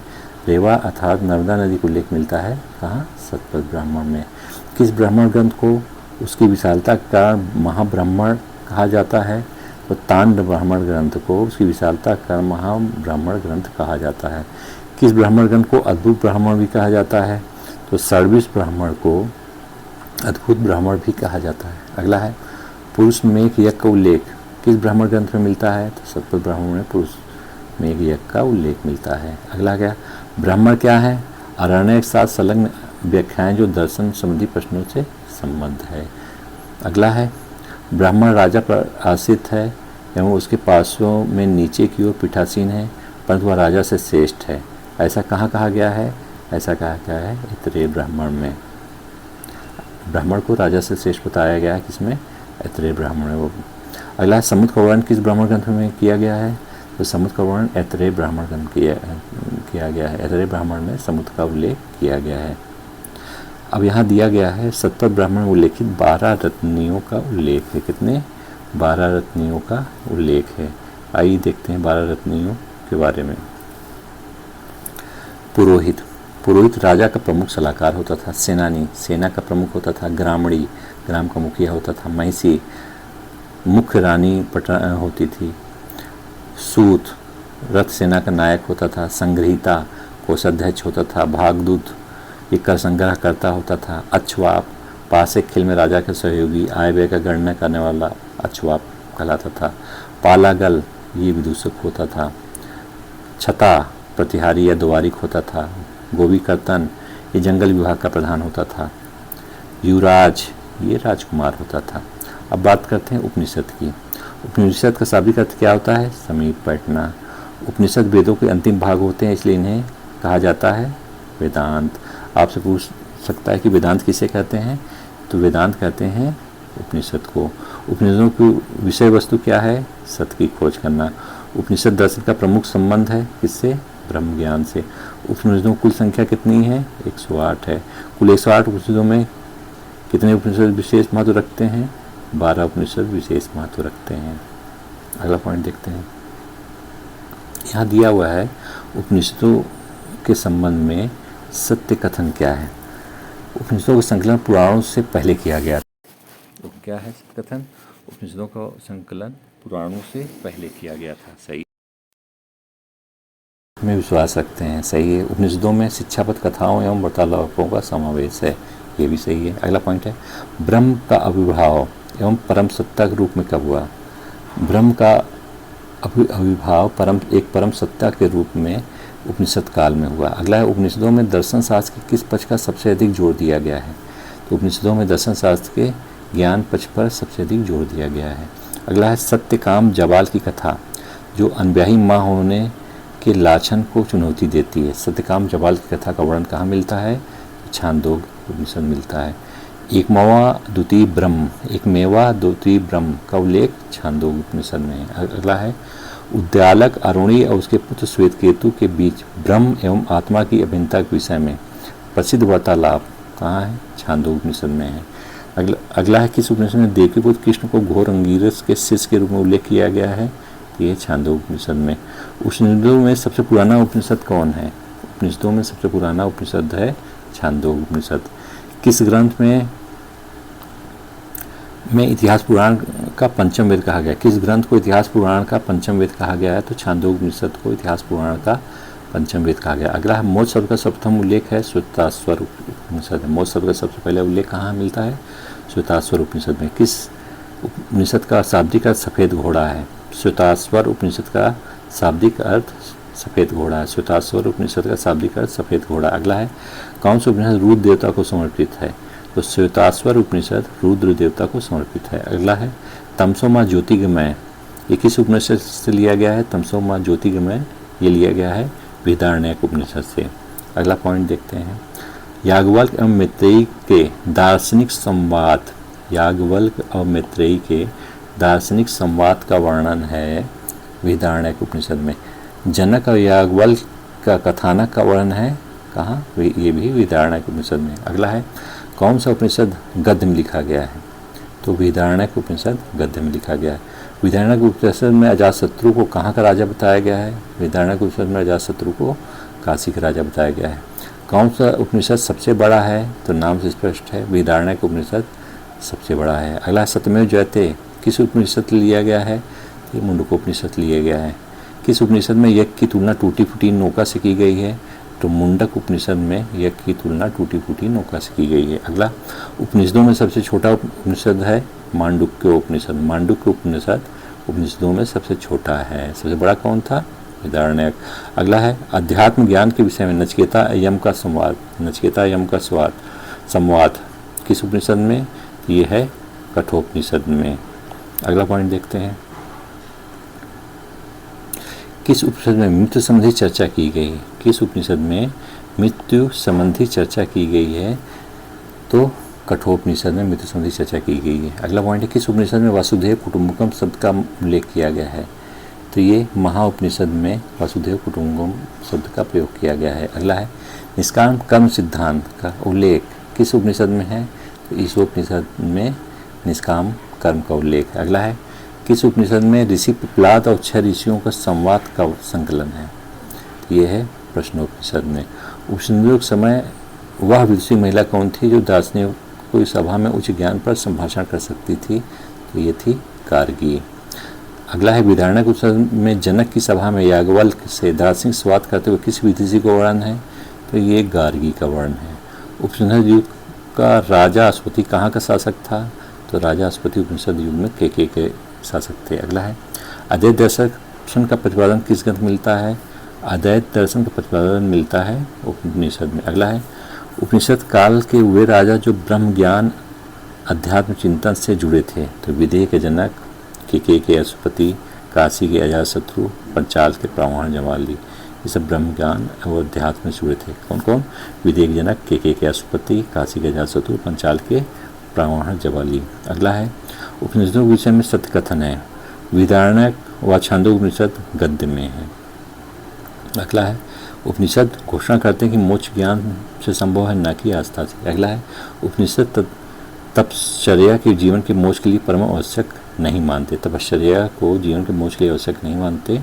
रेवा अर्थात नर्मदा नदी का उल्लेख मिलता है कहाँ? सतपथ ब्राह्मण में। किस ब्राह्मण ग्रंथ को उसकी विशालता का महाब्राह्मण कहा जाता है? तो तांड ब्राह्मण ग्रंथ को उसकी विशालता का महाब्राह्मण ग्रंथ कहा जाता है। किस ब्राह्मण ग्रंथ को अद्भुत ब्राह्मण भी कहा जाता है? तो षड्विश ब्राह्मण को अद्भुत ब्राह्मण भी कहा जाता है। अगला है पुरुष मेघ यज्ञ का उल्लेख किस ब्राह्मण ग्रंथ में मिलता है? तो सतपथ ब्राह्मण में पुरुष मेघ यज्ञ का उल्लेख मिलता है। अगला क्या? ब्राह्मण क्या है? अरण्य के साथ संलग्न व्याख्याएं जो दर्शन संबंधी प्रश्नों से संबद्ध है। अगला है ब्राह्मण राजा पर आश्रित है एवं उसके पार्श्वों में नीचे की ओर पीठासीन है परंतु वह राजा से श्रेष्ठ है। ऐसा कहाँ कहा गया है? ऐसा कहा गया है ऐत्रेय ब्राह्मण में। ब्राह्मण को राजा से श्रेष्ठ बताया गया है किसमें? ऐत्रेय ब्राह्मण में। वो अगला है समुद्र का वर्णन किस ब्राह्मण ग्रंथ में किया गया है? तो समुद्र का वर्णन ऐत्रेय ब्राह्मण ग्रंथ किया गया है। ऐत्रेय ब्राह्मण में समुद्र का उल्लेख किया गया है। अब यहाँ दिया गया है सतपथ ब्राह्मण में उल्लेखित 12 रत्नियों का उल्लेख है। कितने? 12 रत्नियों का उल्लेख है। आइए देखते हैं 12 रत्नियों के बारे में। पुरोहित पुरोहित राजा का प्रमुख सलाहकार होता था। सेनानी सेना का प्रमुख होता था। ग्रामणी ग्राम का मुखिया होता था। महिषी मुख्य रानी होती थी। सूत रथ सेना का नायक होता था। संग्रहिता कोषाध्यक्ष होता था। भागदूत ये कर संग्रह करता होता था। अक्षवाप पासिक खेल में राजा के सहयोगी आय व्यय का गणना करने वाला अक्षवाप कहलाता था। पालागल ये विदूषक होता था। छता प्रतिहारी या द्वारिक होता था। गोवी कर्तन ये जंगल विभाग का प्रधान होता था। युवराज ये राजकुमार होता था। अब बात करते हैं उपनिषद की। उपनिषद का शाब्दिक अर्थ क्या होता है? समीप बैठना। उपनिषद वेदों के अंतिम भाग होते हैं इसलिए इन्हें कहा जाता है वेदांत। आपसे पूछ सकता है कि वेदांत किसे कहते हैं? तो वेदांत कहते हैं उपनिषद को। उपनिषदों की विषय वस्तु क्या है? सत्य की खोज करना। उपनिषद दर्शन का प्रमुख संबंध है किससे? ब्रह्म ज्ञान से। उपनिषदों की कुल संख्या कितनी है? 108 है। कुल 108 उपनिषदों में कितने उपनिषद विशेष महत्व रखते हैं? 12 उपनिषद विशेष महत्व रखते हैं। अगला पॉइंट देखते हैं। यहाँ दिया हुआ है उपनिषदों के संबंध में सत्य कथन क्या है? उपनिषदों का संकलन पुराणों से पहले किया गया। तो क्या है सत्य कथन? उपनिषदों का संकलन पुराणों से पहले किया गया था। सही में विश्वास रखते हैं। सही है। उपनिषदों में शिक्षापद कथाओं एवं वार्तालापों का समावेश है। ये भी सही है। अगला पॉइंट है ब्रह्म का आविर्भाव एवं परम सत्ता के रूप में कब हुआ? ब्रह्म का आविर्भाव परम सत्ता के रूप में उपनिषद काल में हुआ। अगला है उपनिषदों में दर्शन शास्त्र के किस पक्ष का सबसे अधिक जोर दिया गया है? तो उपनिषदों में दर्शन शास्त्र के ज्ञान पक्ष पर सबसे अधिक जोर दिया गया है। अगला है सत्यकाम जबाल की कथा जो अनब्याही माँ होने के लाछन को चुनौती देती है। सत्यकाम जबाल की कथा का वर्णन कहाँ मिलता है? छांदोग उपनिषद मिलता है। एक मेवा द्वितीय ब्रह्म का उल्लेख छांदोग उपनिषद में है। अगला है उद्यालक अरुणी और उसके पुत्र श्वेतकेतु के बीच ब्रह्म एवं आत्मा की अभिन्नता के विषय में प्रसिद्ध वार्तालाप कहाँ है? छांदोग उपनिषद में है। अगला है किस उपनिषद में देवकीपुत्र कृष्ण को घोर अंगिरस के शिष्य के रूप में उल्लेख किया गया है? ये छांदोग उपनिषद में। उपनिषदों में सबसे पुराना उपनिषद कौन है? उपनिषदों में सबसे पुराना उपनिषद है छांदोग उपनिषद। किस ग्रंथ में इतिहास पुराण का पंचम वेद कहा गया? किस ग्रंथ को इतिहास पुराण का पंचम वेद कहा गया है? तो छांदोग उपनिषद को इतिहास पुराण का पंचम वेद कहा गया। अगला है मोच शब्द का सर्वप्रथम उल्लेख है श्वेताश्वर उपनिषद में। मोच शब्द का सबसे पहले उल्लेख कहाँ मिलता है? श्वेताश्वर उपनिषद में। किस उपनिषद का शाब्दिक अर्थ सफ़ेद घोड़ा है? श्वेताश्वर उपनिषद का शाब्दिक अर्थ सफ़ेद घोड़ा है। श्वेताश्वर उपनिषद का शाब्दिक अर्थ सफ़ेद घोड़ा। अगला है कौन सा उपनिषद रुद्र देवता को समर्पित है? तो श्वेताश्वर उपनिषद रुद्र देवता को समर्पित है। अगला है तमसो माँ ज्योतिर्गमय, ये किस उपनिषद से लिया गया है? तमसो माँ ज्योतिर्गमय ये लिया गया है बृहदारण्यक उपनिषद से। अगला पॉइंट देखते हैं, याज्ञवल्क्य एवं मैत्रेयी के दार्शनिक संवाद, याज्ञवल्क्य और मैत्रेयी के दार्शनिक संवाद का वर्णन है बृहदारण्यक उपनिषद में। जनक और याज्ञवल्क्य का कथानक का वर्णन है कहाँ? ये भी बृहदारण्यक उपनिषद में। अगला है कौन सा उपनिषद गद्य में लिखा गया है? तो बृहदारण्यक उपनिषद गद्य में लिखा गया है। बृहदारण्यक उपनिषद में अजातशत्रु को कहाँ का राजा बताया गया है? बृहदारण्यक उपनिषद में अजातशत्रु को काशी का राजा बताया गया है। कौन सा उपनिषद सबसे बड़ा है? तो नाम से स्पष्ट है बृहदारण्यक उपनिषद सबसे बड़ा है। अगला सत्यमेव जयते किस उपनिषद लिया गया है? ये मुंडकोपनिषद लिया गया है। किस उपनिषद में यज्ञ की तुलना टूटी फूटी नौका से की गई है? तो मुंडक उपनिषद में यज्ञ की तुलना टूटी फूटी नौका से की गई है। अगला उपनिषदों में सबसे छोटा उपनिषद है मांडुक्य उपनिषद। मांडुक्य उपनिषद उपनिषदों में सबसे छोटा है। सबसे बड़ा कौन था? बृहदारण्यक। अगला है अध्यात्म ज्ञान के विषय में नचिकेता यम का संवाद, नचिकेता यम का संवाद किस उपनिषद में? ये है कठोपनिषद में। अगला पॉइंट देखते हैं, किस उपनिषद में मृत्यु संबंधी चर्चा की गई? किस उपनिषद में मृत्यु संबंधी चर्चा की गई है? तो कठोपनिषद में मृत्यु संबंधी चर्चा की गई है। अगला पॉइंट है किस उपनिषद में वसुधैव कुटुंबकम शब्द का उल्लेख किया गया है? तो ये महाउपनिषद में वसुधैव कुटुंबकम शब्द का प्रयोग किया गया है। अगला है निष्काम कर्म सिद्धांत का उल्लेख किस उपनिषद में है? तो ईशोपनिषद में निष्काम कर्म का उल्लेख है। अगला है किस उपनिषद में ऋषि पिप्लाद और 6 ऋषियों का संवाद का संकलन है? तो ये है प्रश्नोपनिषद में। उपनिषद समय वह विदुषी महिला कौन थी जो दार्शनिक कोई सभा में उच्च ज्ञान पर संभाषण कर सकती थी? तो ये थी गार्गी। अगला है बृहदारण्यक उपनिषद में जनक की सभा में याज्ञवल्क्य से दार्शनिक संवाद करते हुए किस विदुषी का वर्णन है? तो ये गार्गी का वर्णन है। उपनिषद युग का राजा अश्वति कहाँ का शासक था? तो राजा अश्वति उपनिषद युग में के शासक थे। अगला है अद्वैत दर्शन का प्रतिपादन किस ग्रंथ मिलता है? अद्वैत दर्शन का प्रतिपादन मिलता है उपनिषद में। अगला है उपनिषद काल के वे राजा जो ब्रह्म ज्ञान अध्यात्म चिंतन से जुड़े थे। तो विदेह के जनक, के अश्वपति, काशी के अजातशत्रु, पंचाल के प्रावण जमाली, ये सब ब्रह्म ज्ञान और अध्यात्म से जुड़े थे। कौन कौन? विदेह के जनक, के अश्वपति, काशी के अजातशत्रु, पंचाल के प्रावण जवाली। अगला है उपनिषदों के विषय में सत्य कथन है। बृहदारण्यक व छांदोग्योपनिषद गद्य में है। अगला है उपनिषद घोषणा करते हैं कि मोक्ष ज्ञान से संभव है, न कि आस्था से। अगला है उपनिषद तपश्चर्या के जीवन के मोक्ष के लिए परम आवश्यक नहीं मानते। तपश्चर्या को जीवन के मोक्ष के लिए आवश्यक नहीं मानते।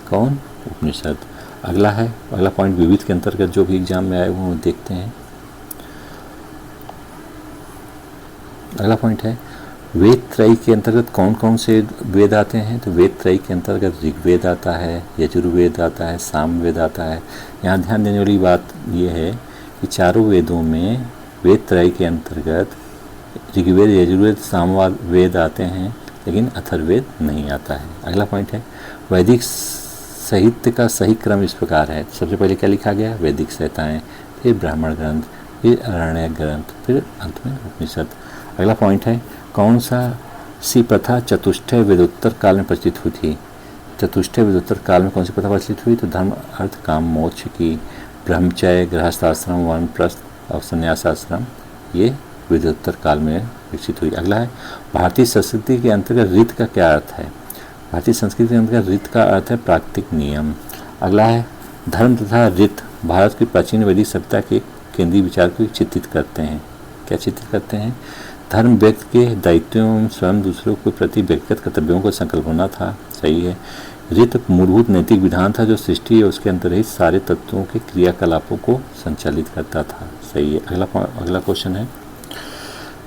कौन? उपनिषद। अगला है अगला पॉइंट विविध के अंतर्गत जो भी एग्जाम में आए वो देखते हैं। अगला पॉइंट है वेद त्रयी के अंतर्गत कौन कौन से वेद आते हैं? तो वेद त्रयी के अंतर्गत ऋग्वेद आता है, यजुर्वेद आता है, सामवेद आता है। यहाँ ध्यान देने वाली बात ये है कि चारों वेदों में वेद त्रयी के अंतर्गत ऋग्वेद, यजुर्वेद, सामवेद आते हैं, लेकिन अथर्ववेद नहीं आता है। अगला पॉइंट है वैदिक साहित्य का सही क्रम इस प्रकार है। सबसे पहले क्या लिखा गया? वैदिक संहिताएँ, फिर ब्राह्मण ग्रंथ, फिर अरण्यक ग्रंथ, फिर अंत में उपनिषद। अगला पॉइंट है कौन सा सी प्रथा चतुष्टय वेदोत्तर काल में प्रचलित हुई थी? चतुष्टय वेदोत्तर काल में कौन सी प्रथा प्रचलित हुई? तो धर्म, अर्थ, काम, मोक्ष की, ब्रह्मचर्य, गृहस्थाश्रम, वानप्रस्थ और संन्यासाश्रम, ये वेदोत्तर काल में विकसित हुई। अगला है भारतीय संस्कृति के अंतर्गत रीत का क्या अर्थ है? भारतीय संस्कृति के अंतर्गत रीत का अर्थ है प्राकृतिक नियम। अगला है धर्म तथा रीत भारत की प्राचीन वैदिक सभ्यता के केंद्रीय विचार को चित्रित करते हैं। क्या चित्रित करते हैं? धर्म व्यक्ति के दायित्वों, स्वयं दूसरों के प्रति व्यक्तिगत कर्तव्यों को संकल्पना था। सही है। रीत मूलभूत नैतिक विधान था जो सृष्टि और उसके अंतर्निहित सारे तत्वों के क्रियाकलापों को संचालित करता था। सही है। अगला क्वेश्चन है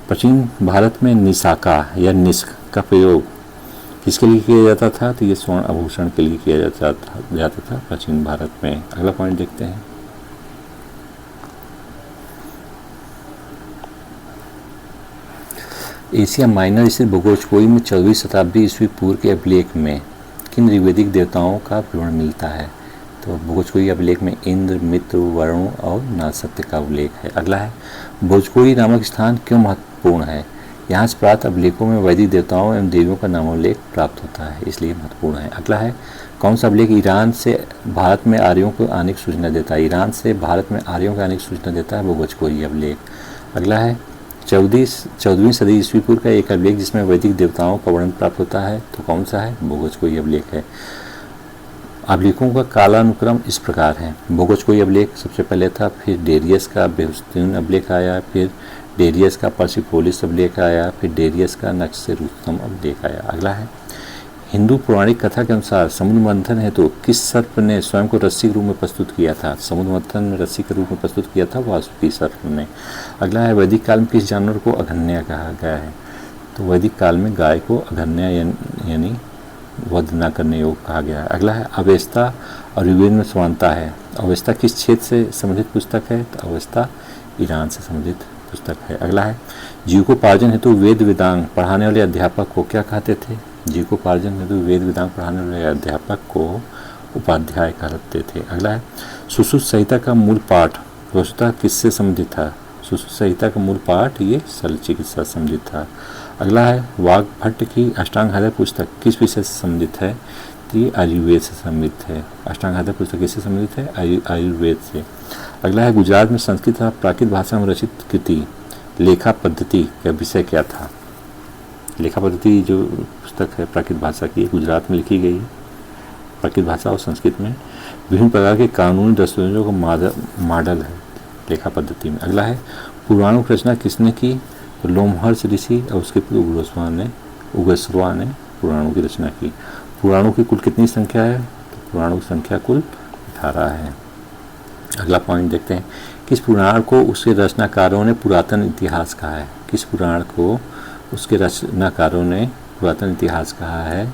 प्राचीन भारत में निशाका या निष्क का प्रयोग किसके लिए किया जाता था? तो ये स्वर्ण आभूषण के लिए किया जाता था प्राचीन भारत में। अगला पॉइंट देखते हैं। एशिया माइनर स्थित भोगोचकोई में 14वीं शताब्दी ईस्वी पूर्व के अभिलेख में किन ऋग्वेदिक देवताओं का विवरण मिलता है? तो भोगोचकोई अभिलेख में इंद्र, मित्र, वरुण और नारसत्य का उल्लेख है। अगला है, भोजकोई नामक स्थान क्यों महत्वपूर्ण है? यहाँ से प्राप्त अभिलेखों में वैदिक देवताओं एवं देवियों का नामोल्लेख प्राप्त होता है, इसलिए महत्वपूर्ण है। अगला है, कौन सा अभिलेख ईरान से भारत में आर्यों को आने की सूचना देता है? ईरान से भारत में आर्यों को आने की सूचना देता है भोगोचकोई अभिलेख। अगला है, 14वीं सदी ईस्वी पूर्व का एक अभिलेख जिसमें वैदिक देवताओं का वर्णन प्राप्त होता है, तो कौन सा है? भोगोचकोई अभिलेख है। अभिलेखों का कालानुक्रम इस प्रकार है। भोगोचकोई अभिलेख सबसे पहले था, फिर डेरियस का बेहुस्तून अभिलेख आया, फिर डेरियस का पर्सिपोलिस अभिलेख आया, फिर डेरियस का नक्सेरुस्तम अभिलेख आया। अगला है, हिंदू पौराणिक कथा के अनुसार समुद्र मंथन है तो किस सर्प ने स्वयं को रस्सी के रूप में प्रस्तुत किया था? समुद्र मंथन में रस्सी के रूप में प्रस्तुत किया था वासुकी सर्प ने। अगला है, वैदिक काल में किस जानवर को अघन्या कहा गया है? तो वैदिक काल में गाय को अघन्या यानी वध न करने योग्य कहा गया है। अगला है, अवेस्ता और ऋग्वेद में समानता है। अवेस्ता किस क्षेत्र से संबंधित पुस्तक है? तो अवेस्ता ईरान से संबंधित पुस्तक है। अगला है, जीविकोपार्जन हेतु वेद वेदांग पढ़ाने वाले अध्यापक को क्या कहते थे? जीविकोपार्जन हेतु वेद वेदांग पढ़ाने वाले अध्यापक को उपाध्याय कहते थे। अगला है, सुश्रुत संहिता का मूल पाठ वस्तुतः किससे संबंधित था? सुश्रुत संहिता का मूल पाठ ये शल्य चिकित्सा से संबंधित था। अगला है, वाग्भट्ट की अष्टांग हृदय पुस्तक किस विषय से संबंधित है? तो ये आयुर्वेद से संबंधित है। अष्टांग हृदय पुस्तक किससे संबंधित है? आयुर्वेद से। अगला है, गुजरात में संस्कृत तथा प्राकृत भाषा में रचित कृति लेखा पद्धति का विषय क्या था? लेखा पद्धति जो पुस्तक है प्राकृत भाषा की, गुजरात में लिखी गई है। प्राकृत भाषा और संस्कृत में विभिन्न प्रकार के कानूनी दस्तावेजों का मॉडल है लेखा पद्धति में। अगला है, पुराणों की रचना किसने की? तो लोमहर्ष ऋषि और उसके पुत्र उग्रश्रवा ने पुराणों की रचना की। पुराणों की कुल कितनी संख्या है? तो पुराणों की संख्या कुल 18 है। अगला पॉइंट देखते हैं, किस पुराण को उसके रचनाकारों ने पुरातन इतिहास कहा है? किस पुराण को उसके रचनाकारों ने पुरातन इतिहास कहा है?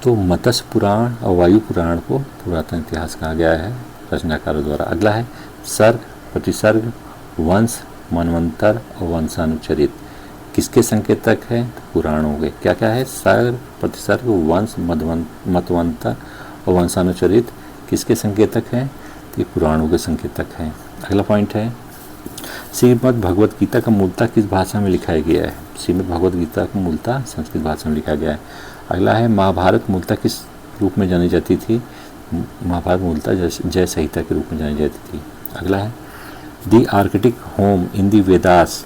तो मत्स्य पुराण और वायु पुराण को पुरातन इतिहास कहा गया है रचनाकारों द्वारा। अगला है, सर्ग, प्रतिसर्ग, वंश, मनवंतर और वंशानुचरित किसके संकेतक है? तो पुराणों के। क्या क्या है? सर्ग, प्रतिसर्ग, वंश, मतवंतर और वंशानुचरित किसके संकेतक हैं? तो ये पुराणों के संकेतक हैं। अगला पॉइंट है, श्रीमद् भगवद गीता का मूलतः किस भाषा में लिखा गया है? श्रीमद् भगवद गीता का मूलतः संस्कृत भाषा में लिखा गया है। अगला है, महाभारत मूलतः किस रूप में जानी जाती थी? महाभारत मूलतः जय संहिता के रूप में जानी जाती थी। अगला है, दी आर्कटिक होम इन दी वेदास,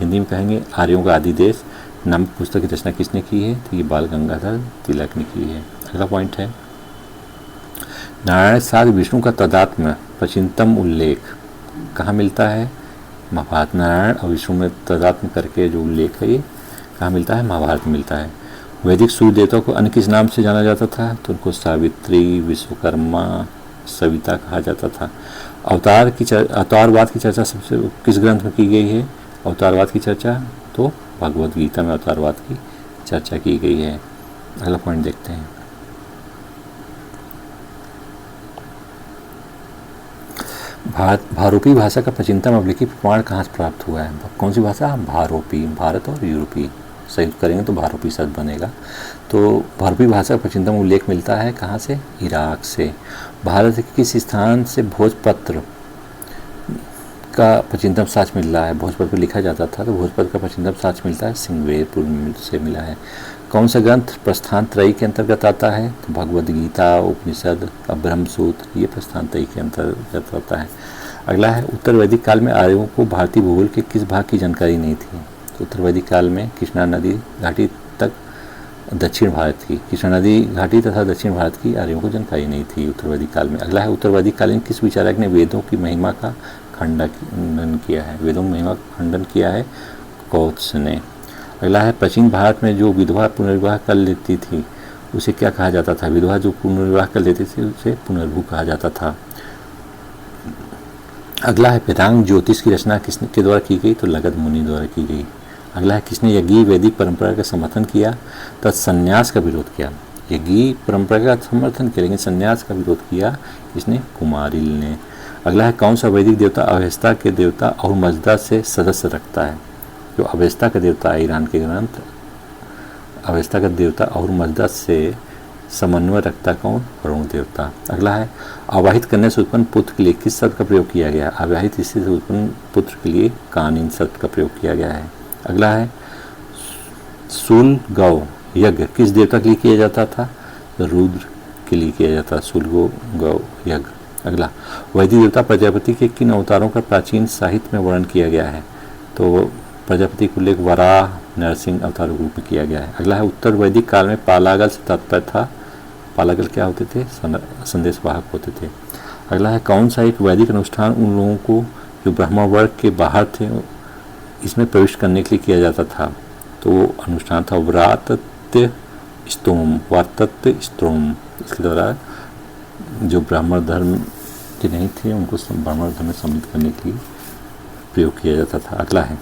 हिंदी में कहेंगे आर्यों का आदि देश नामक पुस्तक की रचना किसने की है? तो ये बाल गंगाधर तिलक ने की है। अगला पॉइंट है, नारायण साथ विष्णु का तदात्म प्राचीनतम उल्लेख कहाँ मिलता है? महाभारत। नारायण और विष्णु में तदात्म करके जो उल्लेख है ये कहाँ मिलता है? महाभारत में मिलता है। वैदिक सूर्य देवता को अन्य किस नाम से जाना जाता था? तो उनको सावित्री, विश्वकर्मा, सविता कहा जाता था। अवतारवाद की चर्चा सबसे किस ग्रंथ में की गई है? अवतारवाद की चर्चा तो भगवद गीता में अवतारवाद की चर्चा की गई है। अगला पॉइंट देखते हैं, भारोपी भाषा का प्राचीनतम अभिलेखी प्रमाण कहाँ से प्राप्त हुआ है? कौन सी भाषा? भारोपी। भारत और यूरोपी संयुक्त करेंगे तो भारोपी शब्द बनेगा। तो भारोपी भाषा का प्राचीनतम उल्लेख मिलता है कहाँ से? इराक से। भारत के किस स्थान से भोजपत्र का प्राचीनतम साक्ष्य मिल रहा है? भोजपत्र पर लिखा जाता था तो भोजपत्र का प्राचीनतम साक्ष्य मिलता है सिंगवेरपुर से मिला है। कौन सा ग्रंथ प्रस्थान त्रयी के अंतर्गत आता है? तो भगवद गीता, उपनिषद और ब्रह्मसूत्र ये प्रस्थान त्रयी के अंतर्गत आता है। अगला है, उत्तर वैदिक काल में आर्यों को भारतीय भूगोल के किस भाग की जानकारी नहीं थी? तो उत्तर वैदिक काल में कृष्णा नदी घाटी तक दक्षिण भारत की, कृष्णा नदी घाटी तथा दक्षिण भारत की आर्यों को जानकारी नहीं थी उत्तर वैदिक काल में। अगला है, उत्तर वैदिक कालीन किस विचारक ने वेदों की महिमा का खंडन किया है? वेदों की महिमा का खंडन किया है कौत्स ने। अगला है, प्राचीन भारत में जो विधवा पुनर्विवाह कर लेती थी उसे क्या कहा जाता था? विधवा जो पुनर्विवाह कर लेती थी उसे पुनर्भू कहा जाता था। अगला है, वेदांग ज्योतिष की रचना किसके द्वारा की गई? तो लगध मुनि द्वारा की गई। अगला है किसने यज्ञीय वैदिक परंपरा का समर्थन किया तथा संन्यास का विरोध किया। यज्ञीय परंपरा का समर्थन किया लेकिन संन्यास का विरोध किया किसने, कुमारिल ने। अगला है कौन सा वैदिक देवता अवेस्ता के देवता और मजदा से सदस्य रखता है। जो अवेस्ता का देवता है, ईरान के ग्रंथ अवेस्ता का देवता और मजदा से समन्वय रखता कौन, वरुण देवता। अगला है अवाहित कन्या से उत्पन्न पुत्र के लिए किस शब्द का प्रयोग किया गया। अवाहित स्त्री से उत्पन्न पुत्र के लिए कानीन शब्द का प्रयोग किया गया है। अगला है सूल गौ यज्ञ किस देवता के लिए किया जाता था, रुद्र के लिए किया जाता, सूल गौ यज्ञ। अगला वैदिक देवता प्रजापति के किन अवतारों का प्राचीन साहित्य में वर्णन किया गया है। तो प्रजापति को उल्लेख वराह नरसिंह अवतारों के रूप में किया गया है। अगला है उत्तर वैदिक काल में पालागल से तात्पर्य था, पालागल क्या होते थे, संदेश वाहक होते थे। अगला है कौन सा एक वैदिक अनुष्ठान उन लोगों को जो ब्राह्मण वर्ग के बाहर थे इसमें प्रवेश करने के लिए किया जाता था। तो वो अनुष्ठान था व्रातत्य स्तोम। इसके द्वारा जो ब्राह्मण धर्म के नहीं थे उनको ब्राह्मण धर्म में सम्मिलित करने के लिए प्रयोग किया जाता था। अगला है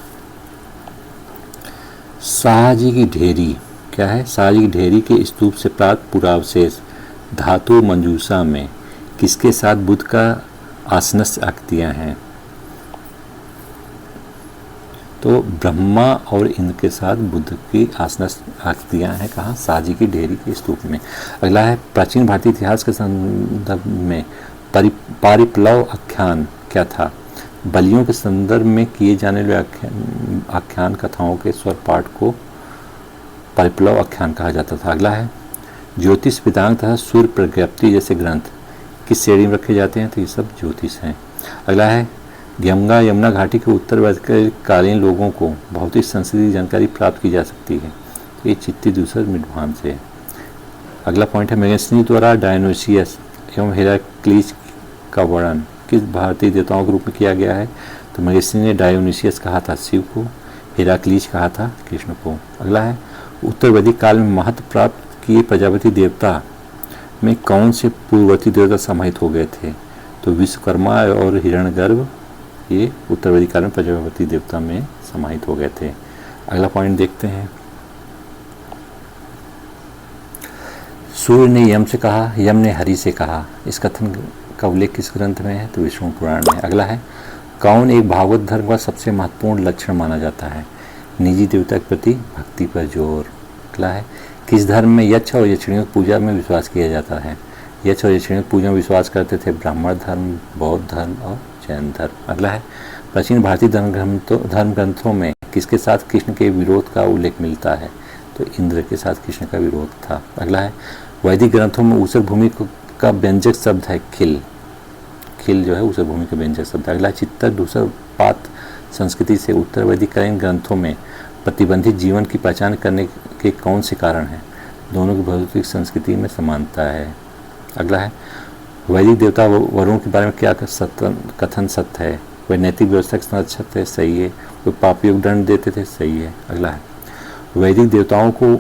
शाहजी की ढेरी क्या है, शाहजी की ढेरी के स्तूप से प्राप्त पुरावशेष धातु मंजूषा में किसके साथ बुद्ध का आसनस्य आकृतियाँ हैं। तो ब्रह्मा और इंद्र के साथ बुद्ध की आसनस्य आकृतियाँ हैं कहाँ, शाहजी की ढेरी के स्तूप में। अगला है प्राचीन भारतीय इतिहास के संदर्भ में पारिप्लव आख्यान क्या था। बलियों के संदर्भ में किए जाने वाले आख्यान कथाओं के स्वर पाठ को परिप्लव आख्यान कहा जाता था। अगला है ज्योतिष वेदांग तथा सूर्य प्रज्ञप्ति जैसे ग्रंथ किस श्रेणी में रखे जाते हैं। तो ये सब ज्योतिष हैं। अगला है गंगा यमुना घाटी के उत्तर कालीन लोगों को भौतिक संस्कृति जानकारी प्राप्त की जा सकती है। ये चित्ती दूसर मिडभान से। अगला पॉइंट है मेगस्थनीज द्वारा डायनोसियस एवं हेराक्लीस का वर्णन किस भारतीय देवताओं के रूप में किया गया है। तो मेगस्थनी ने डायोनिसियस कहा था शिव को, हेराक्लीस कहा था कृष्ण को। अगला है उत्तर वैदिक काल में महत्व प्राप्त किए प्रजापति देवता में कौन से पूर्ववर्ती देवता समाहित हो गए थे। तो विश्वकर्मा और हिरण्यगर्भ ये उत्तर वैदिक काल में प्रजापति देवता में समाहित हो गए थे। अगला पॉइंट देखते हैं सूर्य ने यम से कहा, यम ने हरि से कहा। इस कथन का उल्लेख किस ग्रंथ में है। तो विष्णु पुराण में। अगला है कौन एक भागवत धर्म का सबसे महत्वपूर्ण लक्षण माना जाता है। निजी देवता के प्रति भक्ति पर जोर। अगला है किस धर्म में यक्ष और यक्षिणियों की पूजा में विश्वास किया जाता है। यक्ष और यक्षिणियों की पूजा में विश्वास करते थे ब्राह्मण धर्म, बौद्ध धर्म और जैन धर्म। अगला है प्राचीन भारतीय धर्म ग्रंथों में किसके साथ कृष्ण के विरोध का उल्लेख मिलता है। तो इंद्र के साथ कृष्ण का विरोध था। अगला है वैदिक ग्रंथों में ऊसर भूमि का व्यंजक शब्द है खिल। खिल जो है ऊसर भूमि का व्यंजक शब्द है। अगला चित्तर दूसर पात संस्कृति से उत्तर वैदिककालीन ग्रंथों में प्रतिबंधित जीवन की पहचान करने के कौन से कारण हैं। दोनों की भौतिक संस्कृति में समानता है। अगला है वैदिक देवता वरुण के बारे में क्या कथन सत्य है। वह नैतिक व्यवस्था के संरक्षक थे, सही है। वे पापियों को दंड देते थे, सही है। अगला है वैदिक देवताओं को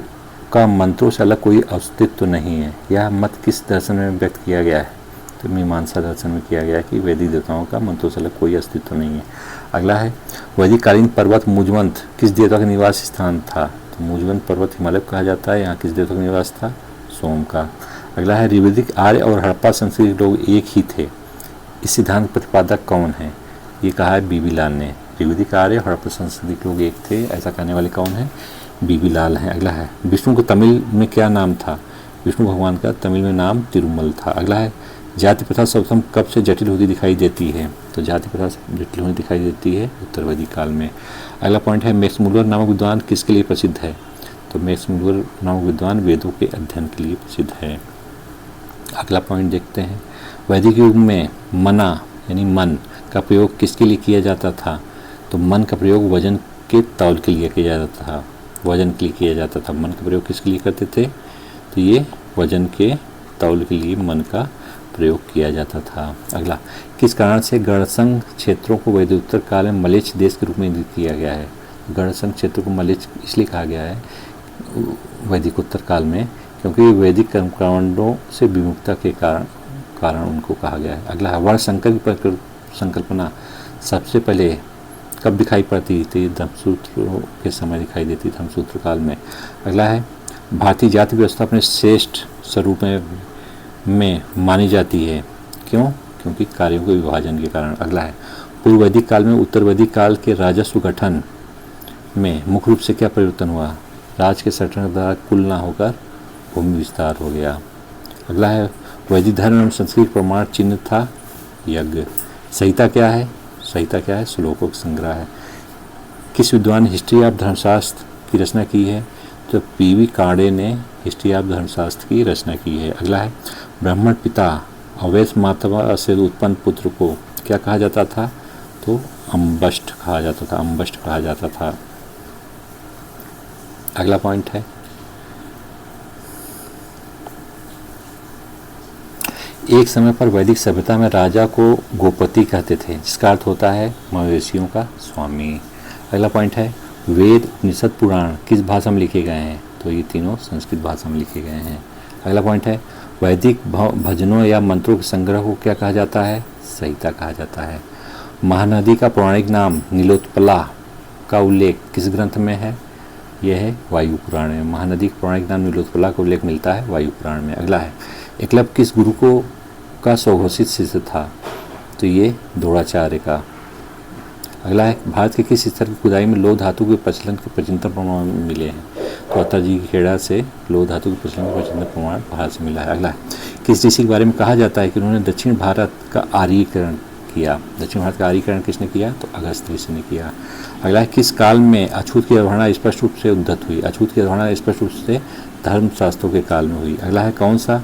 का मंत्रों से अलग कोई अस्तित्व तो नहीं है। यह मत किस दर्शन में व्यक्त किया गया है। तो मीमांसा दर्शन में किया गया है कि वैदिक देवताओं का मंत्रों से अलग कोई अस्तित्व तो नहीं है। अगला है वैदिक कालीन पर्वत मुजवंत किस देवता का निवास स्थान था। तो मुजवंत पर्वत हिमालय को कहा जाता है। यहाँ किस देवता का निवास था, सोम का। अगला है ऋवैदिक आर्य और हड़प्पा संस्कृति के लोग एक ही थे। इस सिद्धांत प्रतिपादक कौन है। ये कहा है बीबी लाल ने। ऋवैदिक आर्य और हड़प्पा संस्कृति के लोग एक थे, ऐसा कहने वाले कौन है, बीबी लाल हैं। अगला है विष्णु को तमिल में क्या नाम था। विष्णु भगवान का तमिल में नाम तिरुमल था। अगला है जाति प्रथा सर्वप्रथम कब से जटिल होती दिखाई देती है। तो जाति प्रथा जटिल होती दिखाई देती है उत्तर वैदिक काल में। अगला पॉइंट है मैक्स मुलर नामक विद्वान किसके लिए प्रसिद्ध है। तो मैक्स मुलर नामक विद्वान वेदों के अध्ययन के लिए प्रसिद्ध है। अगला पॉइंट देखते हैं वैदिक युग में मना यानी मन का प्रयोग किसके लिए किया जाता था। तो मन का प्रयोग वजन के तौल के लिए किया जाता था। वजन के लिए किया जाता था। मन का प्रयोग किसके लिए करते थे। तो ये वजन के तौल के लिए मन का प्रयोग किया जाता था। अगला किस कारण से गढ़संग क्षेत्रों को वैदिकोत्तर काल में मलेच्छ देश के रूप में इंगित किया गया है। गढ़संग क्षेत्र को मलेच्छ इसलिए कहा गया है वैदिकोत्तर काल में क्योंकि वैदिक कर्मकांडों से विमुखता के कारण उनको कहा गया है। अगला वर्ण संकर की संकल्पना सबसे पहले कब दिखाई पड़ती थी? धर्मसूत्र के समय दिखाई देती, धर्मसूत्र काल में। अगला है भारतीय जाति व्यवस्था अपने श्रेष्ठ स्वरूप में मानी जाती है, क्यों? क्योंकि कार्यों के विभाजन के कारण। अगला है पूर्व वैदिक काल में उत्तर वैदिक काल के राजस्व गठन में मुख्य रूप से क्या परिवर्तन हुआ? राज के संगठन द्वारा कुल ना होकर भूमि विस्तार हो गया। अगला है वैदिक धर्म एवं संस्कृत प्रमाण चिन्ह था यज्ञ। संहिता क्या है? संहिता क्या है? श्लोकों का संग्रह है। किस विद्वान ने हिस्ट्री ऑफ धर्मशास्त्र की रचना की है? तो पीवी काड़े ने हिस्ट्री ऑफ धर्मशास्त्र की रचना की है। अगला है ब्राह्मण पिता अवैध माता से उत्पन्न पुत्र को क्या कहा जाता था? तो अम्बष्ट कहा जाता था, अम्बष्ट कहा जाता था। अगला पॉइंट है एक समय पर वैदिक सभ्यता में राजा को गोपति कहते थे, जिसका अर्थ होता है मवेशियों का स्वामी। अगला पॉइंट है वेद उपनिषद पुराण किस भाषा में लिखे गए हैं? तो ये तीनों संस्कृत भाषा में लिखे गए हैं। अगला पॉइंट है वैदिक भजनों या मंत्रों के संग्रह को क्या कहा जाता है? संहिता कहा जाता है। महानदी का पौराणिक नाम नीलोत्पला का उल्लेख किस ग्रंथ में है? यह है वायु पुराण में। महानदी का पौराणिक नाम नीलोत्पला का उल्लेख मिलता है वायु पुराण में। अगला है एकलव्य किस गुरु को का स्वघोषित शिष्य था? तो ये द्रोणाचार्य का। अगला है भारत के किस स्तर की खुदाई में लौह धातु के प्रचलन के प्राचीनतम प्रमाण मिले हैं? तो अत्तर जी की खेड़ा से लौह धातु के प्रचलन के प्राचीनतम प्रमाण भारत से मिला है। अगला है किस ऋषि के बारे में कहा जाता है कि उन्होंने दक्षिण भारत का आर्यीकरण किया? दक्षिण भारत का आर्यीकरण किसने किया? तो अगस्त ऋषि ने किया। अगला है किस काल में अछूत की अवधारणा स्पष्ट रूप से उद्धत हुई? अछूत की अवधारणा स्पष्ट रूप से धर्मशास्त्रों के काल में हुई। अगला है कौन सा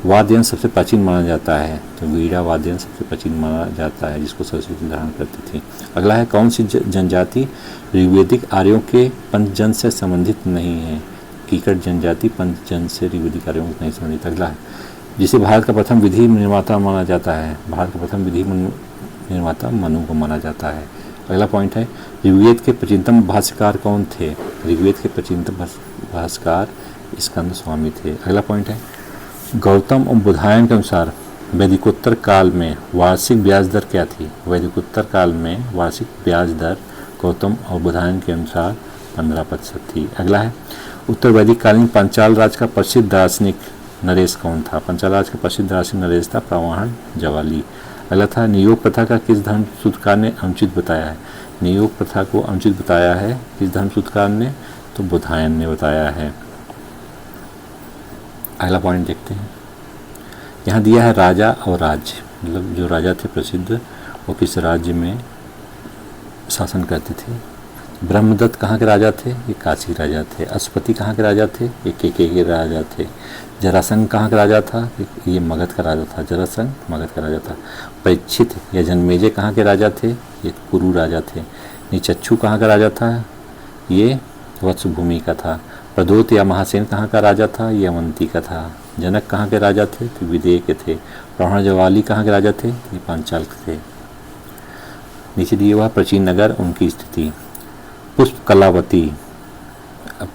वाद्य यंत्र सबसे प्राचीन माना जाता है? तो वीणा वाद्य यंत्र सबसे प्राचीन माना जाता है, जिसको सरस्वती धारण करती थी। अगला है कौन सी जनजाति ऋग्वेदिक आर्यों के पंचजन से संबंधित नहीं है? कीकट जनजाति पंचजन से ऋग्वेदिक आर्यों से नहीं संबंधित। अगला है जिसे भारत का प्रथम विधि निर्माता माना जाता है? भारत का प्रथम विधि निर्माता मनु को माना जाता है। अगला पॉइंट है ऋग्वेद के प्राचीनतम भाष्यकार कौन थे? ऋग्वेद के प्राचीनतम भाष्यकार स्कंद स्वामी थे। अगला पॉइंट है गौतम और बुधायन के अनुसार वैदिकोत्तर काल में वार्षिक ब्याज दर क्या थी? वैदिकोत्तर काल में वार्षिक ब्याज दर गौतम और बुधायन के अनुसार 15% थी। अगला है उत्तर वैदिक कालीन पांचाल राज का प्रसिद्ध दार्शनिक नरेश कौन था? पांचाल राज का प्रसिद्ध दार्शनिक नरेश था प्रवाहन जवाली। अगला था नियोग प्रथा का किस धर्मसूत्रकार ने अनुचित बताया है? नियोग प्रथा को अनुचित बताया है किस धर्मसूत्रकार ने? तो बुधायन ने बताया है। अगला पॉइंट देखते हैं। यहाँ दिया है राजा और राज्य, मतलब जो राजा थे प्रसिद्ध वो किस राज्य में शासन करते थे। ब्रह्मदत्त कहाँ के राजा थे? ये काशी राजा थे। अश्वपति कहाँ के राजा थे? ये के राजा थे। जरासंध कहाँ का राजा था? ये मगध का राजा था। जरासंध मगध का राजा था। परीक्षित या जन्मेजय कहाँ के राजा थे? ये कुरु राजा थे। निचच्छू कहाँ का राजा था? ये वत्सभूमि का था। प्रदोत या महासेन कहाँ का राजा था? ये अवंती का था। जनक कहाँ के राजा थे? तो विदेह के थे। प्रवाहन जवाली कहाँ के राजा थे? ये पांचाल के थे। नीचे दिए हुआ प्राचीन नगर उनकी स्थिति। पुष्पकलावती,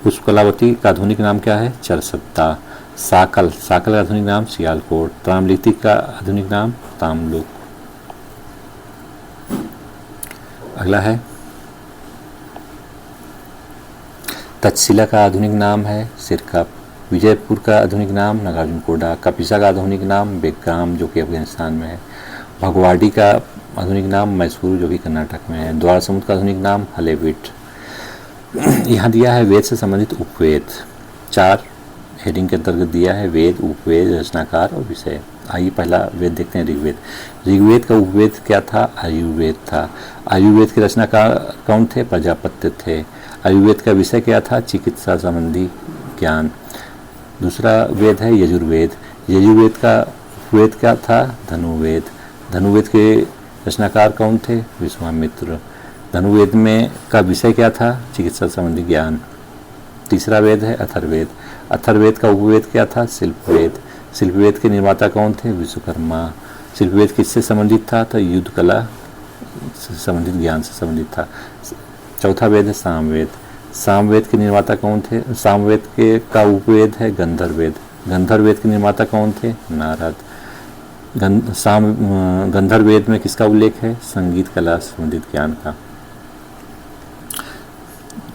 पुष्पकलावती का आधुनिक नाम क्या है? चरसत्ता। साकल, साकल का आधुनिक नाम सियालकोट। ताम्रलिप्ति का आधुनिक नाम ताम्रलुक। अगला है तक्षशिला का आधुनिक नाम है सिरकप। विजयपुर का आधुनिक नाम नागार्जुनकोंडा। कपिसा का आधुनिक नाम बेगाम जो कि अफगानिस्तान में है। भगवाड़ी का आधुनिक नाम मैसूर जो कि कर्नाटक में है। द्वार समुद्र का आधुनिक नाम हलेबिट। यहाँ दिया है वेद से संबंधित उपवेद। 4 हेडिंग के अंतर्गत दिया है वेद, उपवेद, रचनाकार और विषय। आइए पहला वेद देखते हैं ऋग्वेद। ऋग्वेद का उपवेद क्या था? आयुर्वेद था। आयुर्वेद के रचनाकार कौन थे? प्रजापत्य थे। आयुर्वेद का विषय क्या था? चिकित्सा संबंधी ज्ञान। दूसरा वेद है यजुर्वेद। यजुर्वेद का उपवेद क्या था? धनुर्वेद। धनुर्वेद के रचनाकार कौन थे? विश्वामित्र। धनुर्वेद में का विषय क्या था? चिकित्सा संबंधी ज्ञान। तीसरा वेद है अथर्ववेद। अथर्ववेद का उपवेद क्या था? शिल्पवेद। शिल्पवेद के निर्माता कौन थे? विश्वकर्मा। शिल्पवेद किससे संबंधित था? तो युद्ध कला से संबंधित ज्ञान से संबंधित था। चौथा वेद है सामवेद। सामवेद के निर्माता कौन थे? सामवेद के का उपवेद है गंधर्ववेद। गंधर्ववेद के निर्माता कौन थे? नारद। गंधर्ववेद में किसका उल्लेख है? संगीत कला से संबंधित ज्ञान का।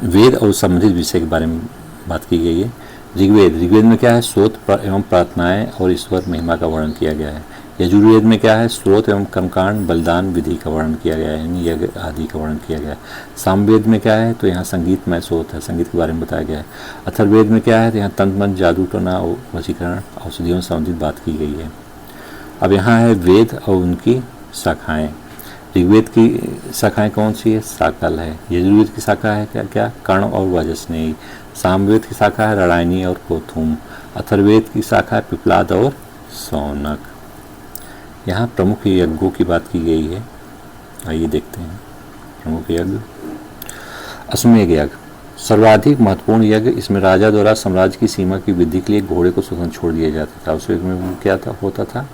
वेद और संबंधित विषय के बारे में बात की गई है। ऋग्वेद में क्या है, स्रोत एवं प्रार्थनाएं और ईश्वर महिमा का वर्णन किया गया है। यजुर्वेद में क्या है, स्रोत एवं कर्मकांड बलिदान विधि का वर्णन किया गया है, यानी यज्ञ आदि का वर्णन किया गया है। सामवेद में क्या है, तो यहाँ संगीतमय स्रोत है, संगीत के बारे में बताया गया है। अथर्ववेद में क्या है, तो यहाँ तंत्र मंत्र जादू टोना और वशीकरण औषधियों से संबंधित बात की गई है। अब यहाँ है वेद और उनकी शाखाएं। ऋग्वेद की शाखाएं कौन सी है, साकल है। यजुर्वेद की शाखा है क्या कर्ण और वजस्नेयी। सामवेद की शाखा है रणायनी और कोथुम। अथर्ववेद की शाखा है पिपलाद और सौनक। यहाँ प्रमुख यज्ञों की बात की गई है, आइए देखते हैं। प्रमुख यज्ञ, अश्वमेध यज्ञ सर्वाधिक महत्वपूर्ण यज्ञ। इसमें राजा द्वारा साम्राज्य की सीमा की वृद्धि के लिए घोड़े को स्वतंत्र छोड़ दिया जाता था। उस यज्ञ में क्या होता था,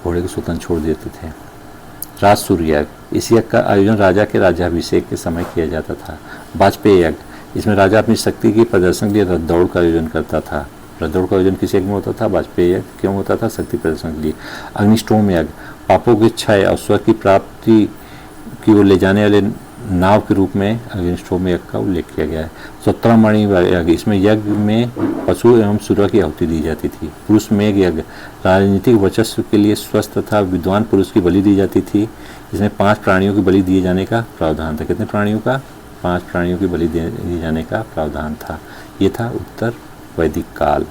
घोड़े को स्वतंत्र छोड़ देते थे। राजसूय यज्ञ, इस यज्ञ का आयोजन राजा के राज्याभिषेक के समय किया जाता था। वाजपेयी यज्ञ, इसमें राजा अपनी शक्ति के प्रदर्शन के लिए रथ दौड़ का आयोजन करता था। रथ दौड़ का आयोजन किस यज्ञ में होता था, वाजपेयी यज्ञ क्यों होता था, शक्ति प्रदर्शन के लिए। अग्निष्टोम यज्ञ, पापों की क्षय और स्वर्ग की प्राप्ति की ओर ले जाने वाले नाव के रूप में अग्निष्टोम यज्ञ का उल्लेख किया गया है। 17 मणि यज्ञ, इसमें यज्ञ में पशु एवं सूर्य की आहुति दी जाती थी। पुरुष मेघ यज्ञ, राजनीतिक वर्चस्व के लिए स्वस्थ तथा विद्वान पुरुष की बलि दी जाती थी। इसमें 5 प्राणियों की बलि दिए जाने का प्रावधान था। कितने प्राणियों का, 5 प्राणियों की बलि दिए जाने का प्रावधान था। ये था उत्तर वैदिक काल।